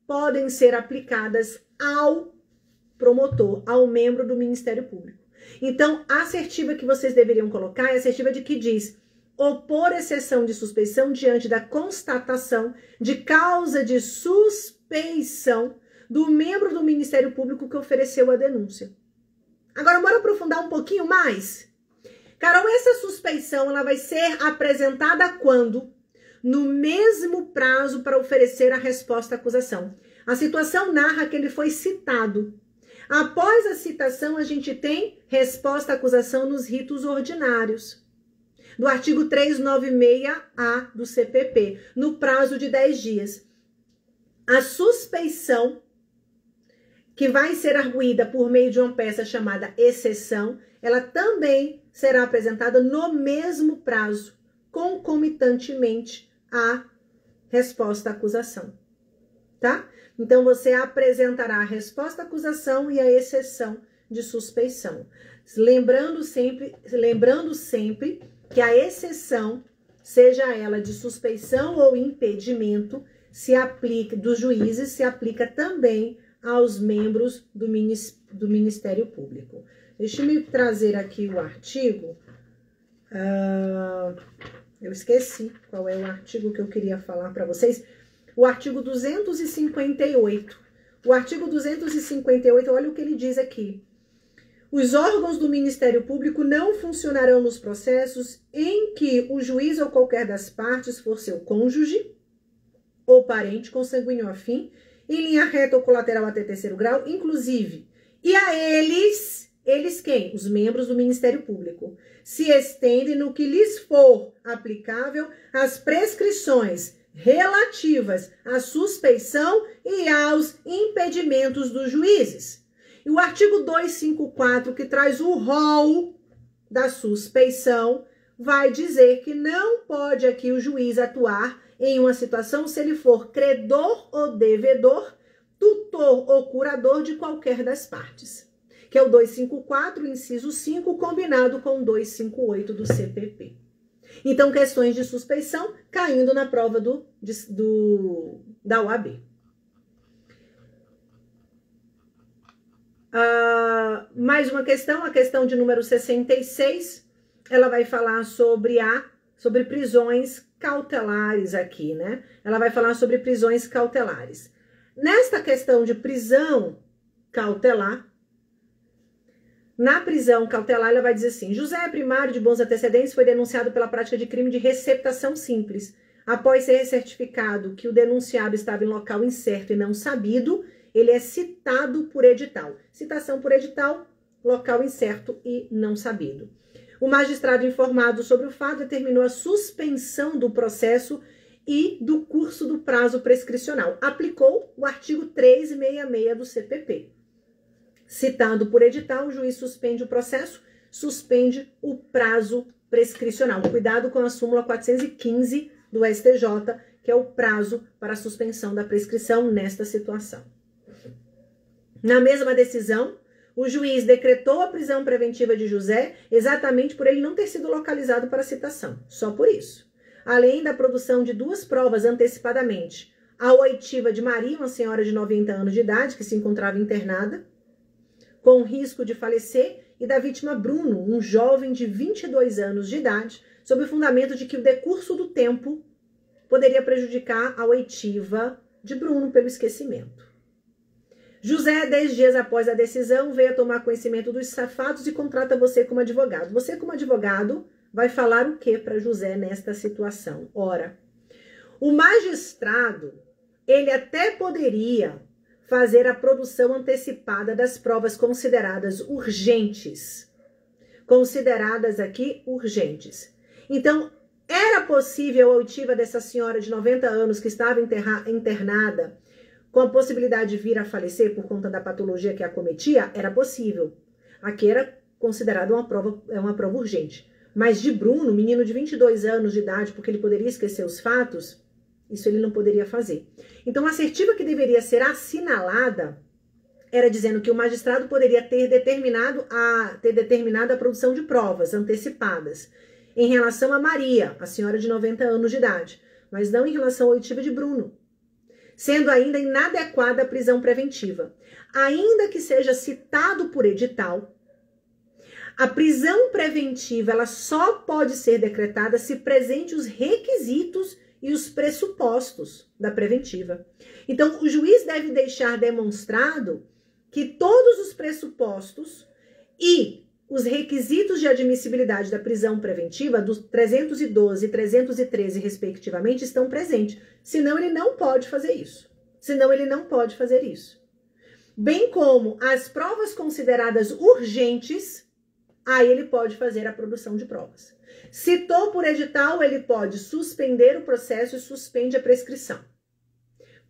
podem ser aplicadas ao promotor, ao membro do Ministério Público. Então, a assertiva que vocês deveriam colocar é a assertiva de que diz opor exceção de suspeição diante da constatação de causa de suspeição do membro do Ministério Público que ofereceu a denúncia. Agora, bora aprofundar um pouquinho mais? Carol, essa suspeição ela vai ser apresentada quando? No mesmo prazo para oferecer a resposta à acusação. A situação narra que ele foi citado. Após a citação, a gente tem resposta à acusação nos ritos ordinários. Do artigo 396-A do CPP, no prazo de 10 dias. A suspeição, que vai ser arguída por meio de uma peça chamada exceção, ela também será apresentada no mesmo prazo, concomitantemente à resposta à acusação, tá? Então, você apresentará a resposta à acusação e a exceção de suspeição. Lembrando sempre que a exceção, seja ela de suspeição ou impedimento, se aplica dos juízes, se aplica também aos membros do Ministério Público. Deixa eu trazer aqui o artigo. Eu esqueci qual é o artigo que eu queria falar para vocês. O artigo 258. O artigo 258, olha o que ele diz aqui. Os órgãos do Ministério Público não funcionarão nos processos em que o juiz ou qualquer das partes for seu cônjuge ou parente consanguíneo afim, em linha reta ou colateral até terceiro grau, inclusive. E a eles quem? Os membros do Ministério Público. Se estendem no que lhes for aplicável as prescrições relativas à suspeição e aos impedimentos dos juízes. E o artigo 254, que traz o rol da suspeição, vai dizer que não pode aqui o juiz atuar em uma situação se ele for credor ou devedor, tutor ou curador de qualquer das partes, que é o 254, inciso 5, combinado com o 258 do CPP. Então, questões de suspeição caindo na prova da OAB. Mais uma questão, a questão de número 66, ela vai falar sobre prisões cautelares aqui, né? Ela vai falar sobre prisões cautelares. Nesta questão de prisão cautelar, na prisão cautelar, ela vai dizer assim: José, primário de bons antecedentes, foi denunciado pela prática de crime de receptação simples. Após ser certificado que o denunciado estava em local incerto e não sabido, ele é citado por edital. Citação por edital, local incerto e não sabido. O magistrado informado sobre o fato determinou a suspensão do processo e do curso do prazo prescricional. Aplicou o artigo 366 do CPP. Citado por edital, o juiz suspende o processo, suspende o prazo prescricional. Cuidado com a súmula 415 do STJ, que é o prazo para a suspensão da prescrição nesta situação. Na mesma decisão, o juiz decretou a prisão preventiva de José exatamente por ele não ter sido localizado para citação, só por isso. Além da produção de 2 provas antecipadamente, a oitiva de Maria, uma senhora de 90 anos de idade, que se encontrava internada, com risco de falecer, e da vítima Bruno, um jovem de 22 anos de idade, sob o fundamento de que o decurso do tempo poderia prejudicar a oitiva de Bruno pelo esquecimento. José, 10 dias após a decisão, veio a tomar conhecimento dos fatos e contrata você como advogado. Você, como advogado, vai falar o que para José nesta situação? Ora, o magistrado, ele até poderia fazer a produção antecipada das provas consideradas urgentes. Consideradas aqui urgentes. Então, era possível a oitiva dessa senhora de 90 anos que estava internada, com a possibilidade de vir a falecer por conta da patologia que acometia? Era possível. Aqui era considerado uma prova urgente. Mas de Bruno, menino de 22 anos de idade, porque ele poderia esquecer os fatos, isso ele não poderia fazer. Então, a assertiva que deveria ser assinalada era dizendo que o magistrado poderia ter determinado a produção de provas antecipadas em relação a Maria, a senhora de 90 anos de idade, mas não em relação à oitiva de Bruno, sendo ainda inadequada a prisão preventiva. Ainda que seja citado por edital, a prisão preventiva ela só pode ser decretada se presente os requisitos e os pressupostos da preventiva. Então, o juiz deve deixar demonstrado que todos os pressupostos e os requisitos de admissibilidade da prisão preventiva, dos 312 e 313, respectivamente, estão presentes. Senão, ele não pode fazer isso. Bem como as provas consideradas urgentes, aí ele pode fazer a produção de provas. Citou por edital, ele pode suspender o processo e suspende a prescrição.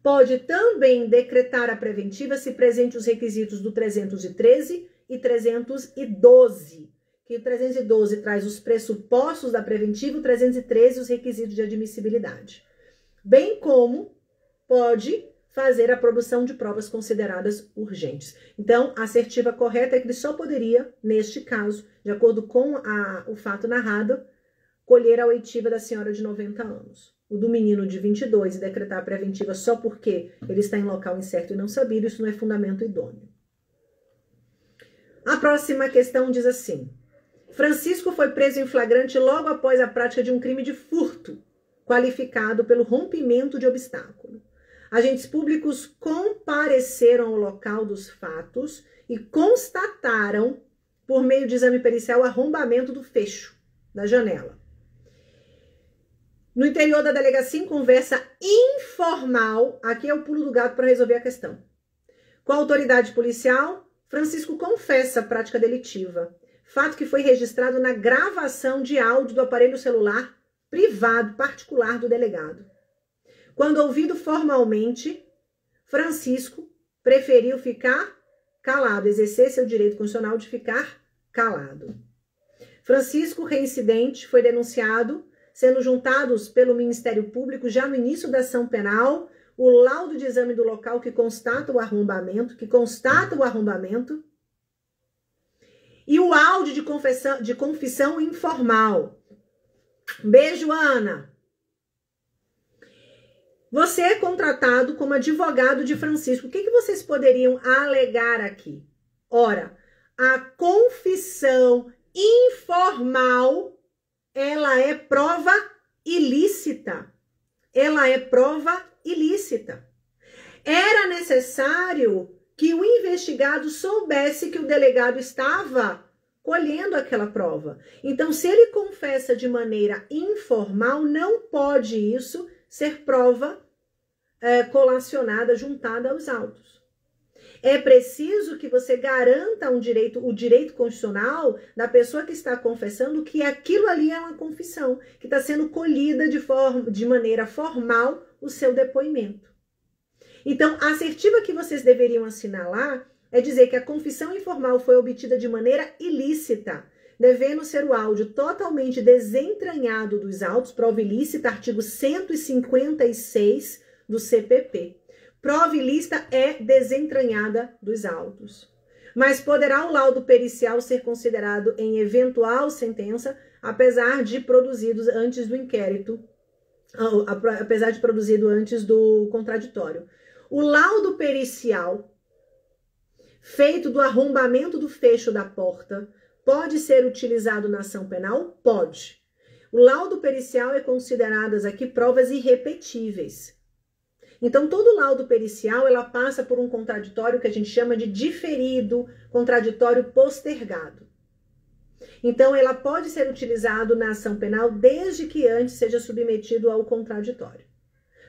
Pode também decretar a preventiva se presente os requisitos do 313 e 312, que o 312 traz os pressupostos da preventiva, o 313 os requisitos de admissibilidade. Bem como pode fazer a produção de provas consideradas urgentes. Então, a assertiva correta é que ele só poderia, neste caso, de acordo com o fato narrado, colher a oitiva da senhora de 90 anos. O do menino de 22 e decretar a preventiva só porque ele está em local incerto e não sabido, isso não é fundamento idôneo. A próxima questão diz assim: Francisco foi preso em flagrante logo após a prática de um crime de furto, qualificado pelo rompimento de obstáculo. Agentes públicos compareceram ao local dos fatos e constataram, por meio de exame pericial, o arrombamento do fecho da janela. No interior da delegacia, em conversa informal, aqui é o pulo do gato para resolver a questão. Com a autoridade policial, Francisco confessa a prática delitiva, fato que foi registrado na gravação de áudio do aparelho celular privado, particular do delegado. Quando ouvido formalmente, Francisco preferiu ficar calado, exercer seu direito constitucional de ficar calado. Francisco, reincidente, foi denunciado, sendo juntados pelo Ministério Público já no início da ação penal, o laudo de exame do local que constata o arrombamento, e o áudio de confissão informal. Beijo, Ana. Você é contratado como advogado de Francisco. O que vocês poderiam alegar aqui? Ora, a confissão informal, ela é prova ilícita. Ela é prova ilícita. Era necessário que o investigado soubesse que o delegado estava colhendo aquela prova. Então, se ele confessa de maneira informal, não pode isso ser prova colacionada, juntada aos autos. É preciso que você garanta o direito constitucional da pessoa que está confessando que aquilo ali é uma confissão, que está sendo colhida de maneira formal o seu depoimento. Então, a assertiva que vocês deveriam assinalar é dizer que a confissão informal foi obtida de maneira ilícita, devendo ser o áudio totalmente desentranhado dos autos, prova ilícita, artigo 156 do CPP. Prova ilícita é desentranhada dos autos. Mas poderá o laudo pericial ser considerado em eventual sentença, apesar de produzidos antes do inquérito, apesar de produzido antes do contraditório. O laudo pericial feito do arrombamento do fecho da porta pode ser utilizado na ação penal? Pode. O laudo pericial é considerado aqui provas irrepetíveis. Então, todo laudo pericial, ela passa por um contraditório que a gente chama de diferido, contraditório postergado. Então, ela pode ser utilizado na ação penal desde que antes seja submetido ao contraditório.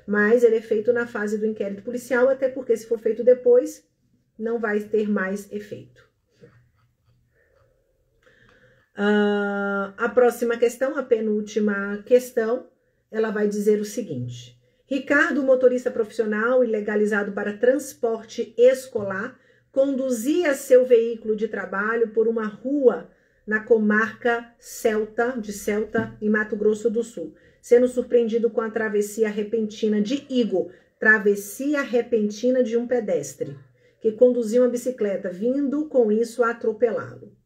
Mas ele é feito na fase do inquérito policial, até porque se for feito depois, não vai ter mais efeito. A próxima questão, a penúltima questão, ela vai dizer o seguinte: Ricardo, motorista profissional e legalizado para transporte escolar, conduzia seu veículo de trabalho por uma rua na comarca de Celta, em Mato Grosso do Sul, sendo surpreendido com a travessia repentina de Igor, travessia repentina de um pedestre, que conduzia uma bicicleta, vindo com isso a atropelá-lo.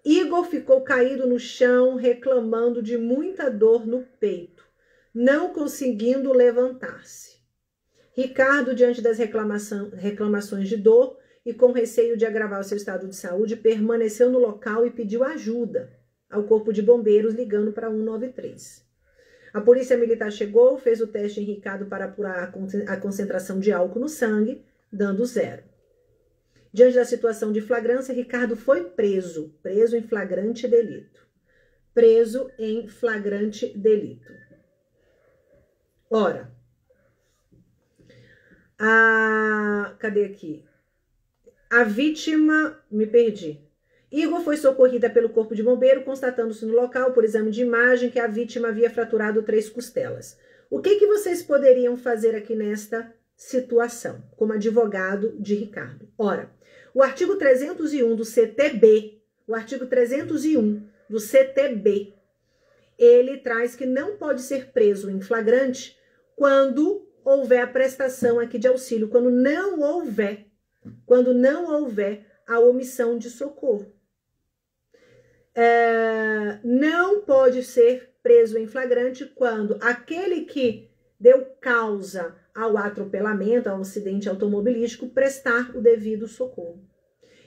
Igor ficou caído no chão, reclamando de muita dor no peito, não conseguindo levantar-se. Ricardo, diante das reclamações de dor e com receio de agravar o seu estado de saúde, permaneceu no local e pediu ajuda ao corpo de bombeiros, ligando para 193. A polícia militar chegou, fez o teste em Ricardo para apurar a concentração de álcool no sangue, dando 0. Diante da situação de flagrância, Ricardo foi preso em flagrante delito. Preso em flagrante delito. Ora, cadê aqui? A vítima, me perdi. Igor foi socorrida pelo corpo de bombeiro, constatando-se no local, por exame de imagem, que a vítima havia fraturado 3 costelas. O que vocês poderiam fazer aqui nesta situação, como advogado de Ricardo? Ora, o artigo 301 do CTB, ele traz que não pode ser preso em flagrante quando houver a prestação aqui de auxílio, quando não houver a omissão de socorro. Não pode ser preso em flagrante quando aquele que deu causa ao atropelamento, ao acidente automobilístico, prestar o devido socorro.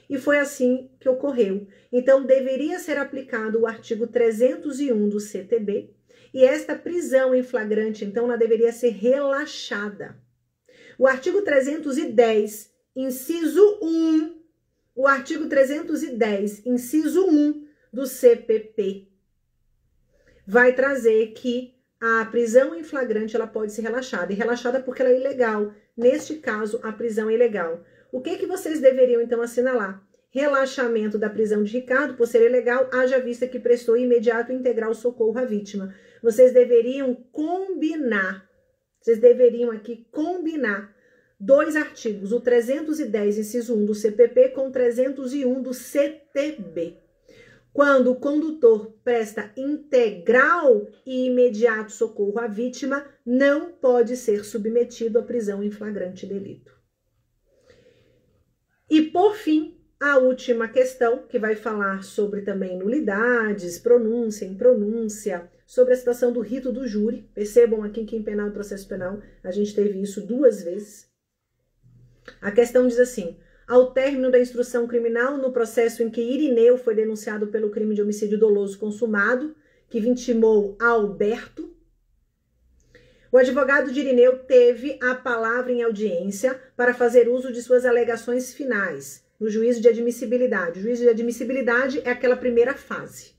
E foi assim que ocorreu. Então, deveria ser aplicado o artigo 301 do CTB, e esta prisão em flagrante, então, ela deveria ser relaxada. O artigo 310, inciso 1, o artigo 310, inciso 1 do CPP, vai trazer que a prisão em flagrante ela pode ser relaxada. E relaxada porque ela é ilegal. Neste caso, a prisão é ilegal. O que vocês deveriam, então, assinalar? Relaxamento da prisão de Ricardo, por ser ilegal, haja vista que prestou imediato e integral socorro à vítima. Vocês deveriam combinar, dois artigos, o 310, inciso 1 do CPP com o 301 do CTB. quando o condutor presta integral e imediato socorro à vítima, não pode ser submetido à prisão em flagrante delito. E, por fim, a última questão, que vai falar sobre também nulidades, pronúncia, impronúncia, sobre a situação do rito do júri. Percebam aqui que em penal e processo penal a gente teve isso 2 vezes. A questão diz assim: ao término da instrução criminal, no processo em que Irineu foi denunciado pelo crime de homicídio doloso consumado, que vitimou Alberto, o advogado de Irineu teve a palavra em audiência para fazer uso de suas alegações finais, no juízo de admissibilidade. O juízo de admissibilidade é aquela primeira fase.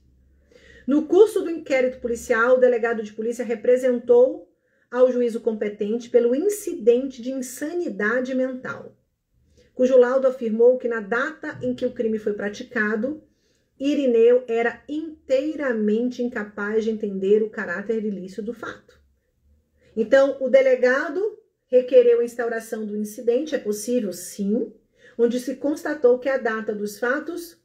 No curso do inquérito policial, o delegado de polícia representou ao juízo competente pelo incidente de insanidade mental, cujo laudo afirmou que na data em que o crime foi praticado, Irineu era inteiramente incapaz de entender o caráter ilícito do fato. Então, o delegado requereu a instauração do incidente, é possível sim, onde se constatou que a data dos fatos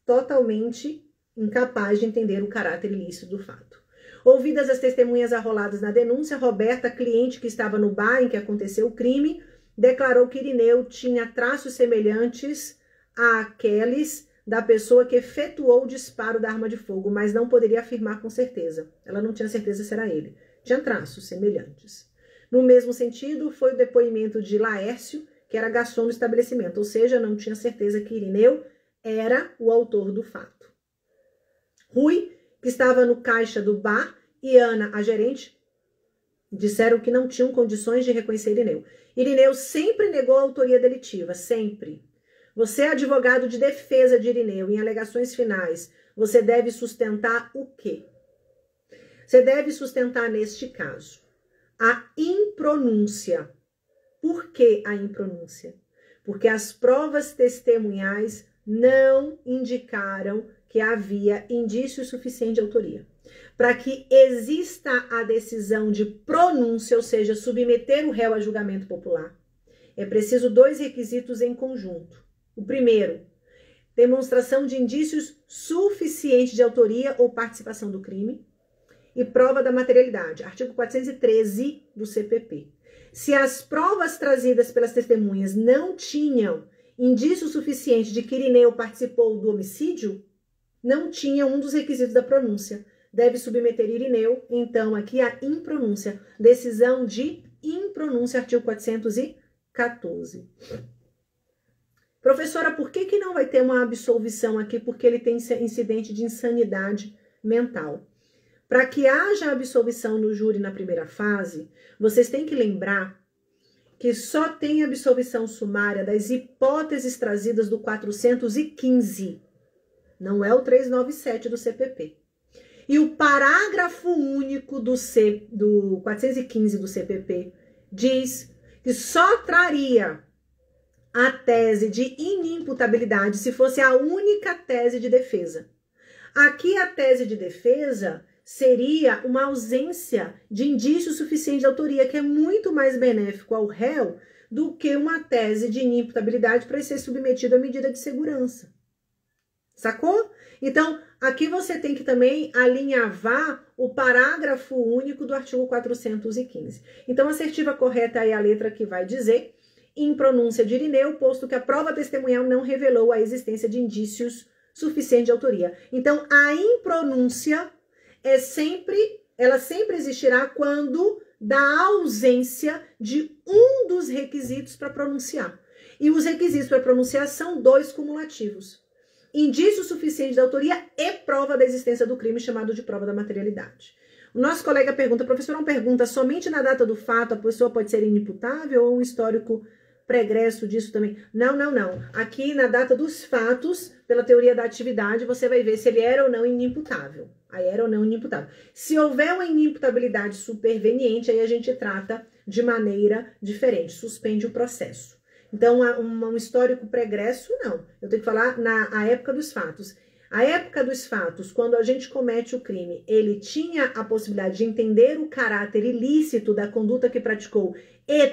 totalmente incapaz de entender o caráter ilícito do fato. Ouvidas as testemunhas arroladas na denúncia, Roberta, cliente que estava no bar em que aconteceu o crime, declarou que Irineu tinha traços semelhantes àqueles da pessoa que efetuou o disparo da arma de fogo, mas não poderia afirmar com certeza. Ela não tinha certeza se era ele. Tinha traços semelhantes. No mesmo sentido, foi o depoimento de Laércio, que era garçom do estabelecimento, ou seja, não tinha certeza que Irineu era o autor do fato. Rui, que estava no caixa do bar, e Ana, a gerente, disseram que não tinham condições de reconhecer Irineu. Irineu sempre negou a autoria delitiva, sempre. Você é advogado de defesa de Irineu, em alegações finais, você deve sustentar o quê? Você deve sustentar, neste caso, a impronúncia. Por que a impronúncia? Porque as provas testemunhais não indicaram que havia indício suficiente de autoria. Para que exista a decisão de pronúncia, ou seja, submeter o réu a julgamento popular, é preciso 2 requisitos em conjunto. O primeiro, demonstração de indícios suficientes de autoria ou participação do crime e prova da materialidade, artigo 413 do CPP. Se as provas trazidas pelas testemunhas não tinham indício suficiente de que Irineu participou do homicídio, não tinha um dos requisitos da pronúncia. Deve submeter Irineu, então, aqui a impronúncia. Decisão de impronúncia, artigo 414. Professora, por que não vai ter uma absolvição aqui? Porque ele tem incidente de insanidade mental. Para que haja absolvição no júri na primeira fase, vocês têm que lembrar que só tem absolvição sumária das hipóteses trazidas do 415. Não é o 397 do CPP. E o parágrafo único do 415 do CPP diz que só traria a tese de inimputabilidade se fosse a única tese de defesa. Aqui a tese de defesa seria uma ausência de indício suficiente de autoria, que é muito mais benéfico ao réu do que uma tese de inimputabilidade para ser submetido à medida de segurança. Sacou? Então, aqui você tem que também alinhavar o parágrafo único do artigo 415. Então, a assertiva correta é a letra que vai dizer: em pronúncia de Irineu, posto que a prova testemunhal não revelou a existência de indícios suficientes de autoria. Então, a impronúncia ela sempre existirá quando da ausência de um dos requisitos para pronunciar. E os requisitos para pronunciar são 2 cumulativos: indício suficiente de autoria e prova da existência do crime, chamado de prova da materialidade. O nosso colega pergunta: professor, uma pergunta, somente na data do fato a pessoa pode ser inimputável ou um histórico pregresso disso também? Não. Aqui na data dos fatos, pela teoria da atividade, você vai ver se ele era ou não inimputável. Aí era ou não inimputável. Se houver uma inimputabilidade superveniente, aí a gente trata de maneira diferente, suspende o processo. Então, um histórico pregresso, não. Eu tenho que falar na época dos fatos. A época dos fatos, quando a gente comete o crime, ele tinha a possibilidade de entender o caráter ilícito da conduta que praticou e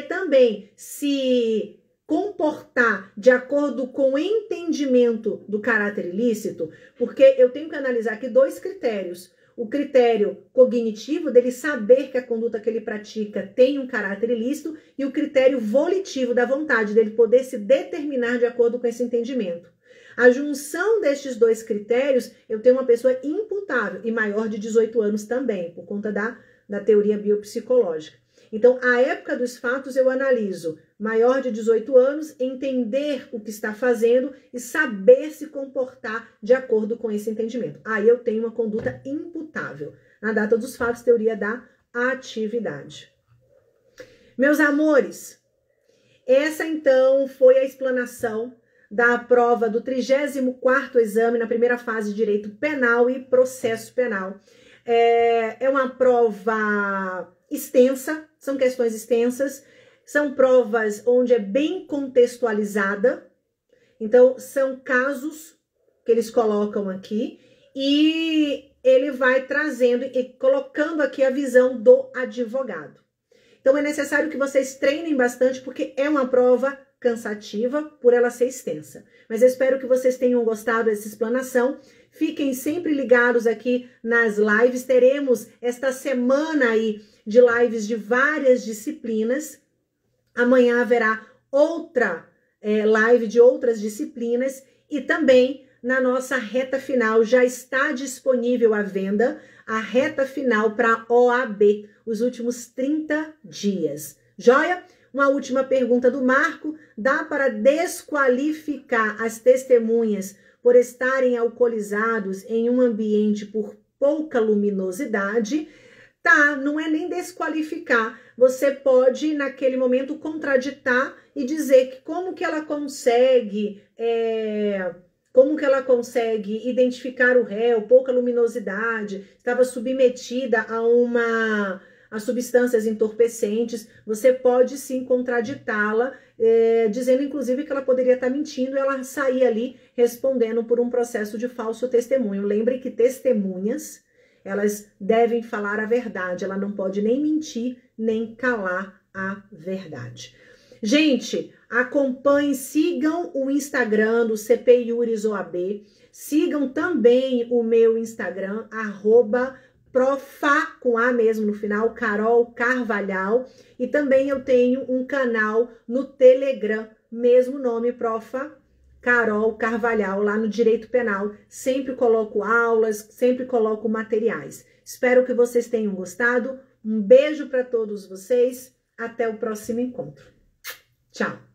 também se comportar de acordo com o entendimento do caráter ilícito, porque eu tenho que analisar aqui dois critérios. O critério cognitivo, dele saber que a conduta que ele pratica tem um caráter ilícito, e o critério volitivo da vontade, dele poder se determinar de acordo com esse entendimento. A junção destes dois critérios, eu tenho uma pessoa imputável e maior de 18 anos também, por conta da teoria biopsicológica. Então, à época dos fatos, eu analiso maior de 18 anos, entender o que está fazendo e saber se comportar de acordo com esse entendimento. Aí eu tenho uma conduta imputável. Na data dos fatos, teoria da atividade. Meus amores, essa então foi a explanação da prova do 34º exame na primeira fase de Direito Penal e Processo Penal. É uma prova extensa, são questões extensas, são provas onde é bem contextualizada, então são casos que eles colocam aqui e ele vai trazendo e colocando aqui a visão do advogado. Então é necessário que vocês treinem bastante, porque é uma prova cansativa por ela ser extensa. Mas eu espero que vocês tenham gostado dessa explanação. Fiquem sempre ligados aqui nas lives. Teremos esta semana aí de lives de várias disciplinas. Amanhã haverá outra live de outras disciplinas. E também na nossa reta final já está disponível à venda a reta final para OAB, os últimos 30 dias. Joia? Uma última pergunta do Marco: dá para desqualificar as testemunhas por estarem alcoolizados em um ambiente por pouca luminosidade? Tá, não é nem desqualificar. Você pode, naquele momento, contraditar e dizer que como que ela consegue identificar o réu, pouca luminosidade, estava submetida a substâncias entorpecentes. Você pode sim contraditá-la, dizendo inclusive que ela poderia estar mentindo, e ela sair ali respondendo por um processo de falso testemunho. Lembre que testemunhas, elas devem falar a verdade, ela não pode nem mentir, nem calar a verdade. Gente, acompanhem, sigam o Instagram do CP Iuris OAB, sigam também o meu Instagram, @profa, com A mesmo no final, Carol Carvalhal, e também eu tenho um canal no Telegram, mesmo nome, Profa Carol Carvalhal, lá no Direito Penal. Sempre coloco aulas, sempre coloco materiais. Espero que vocês tenham gostado. Um beijo para todos vocês. Até o próximo encontro. Tchau!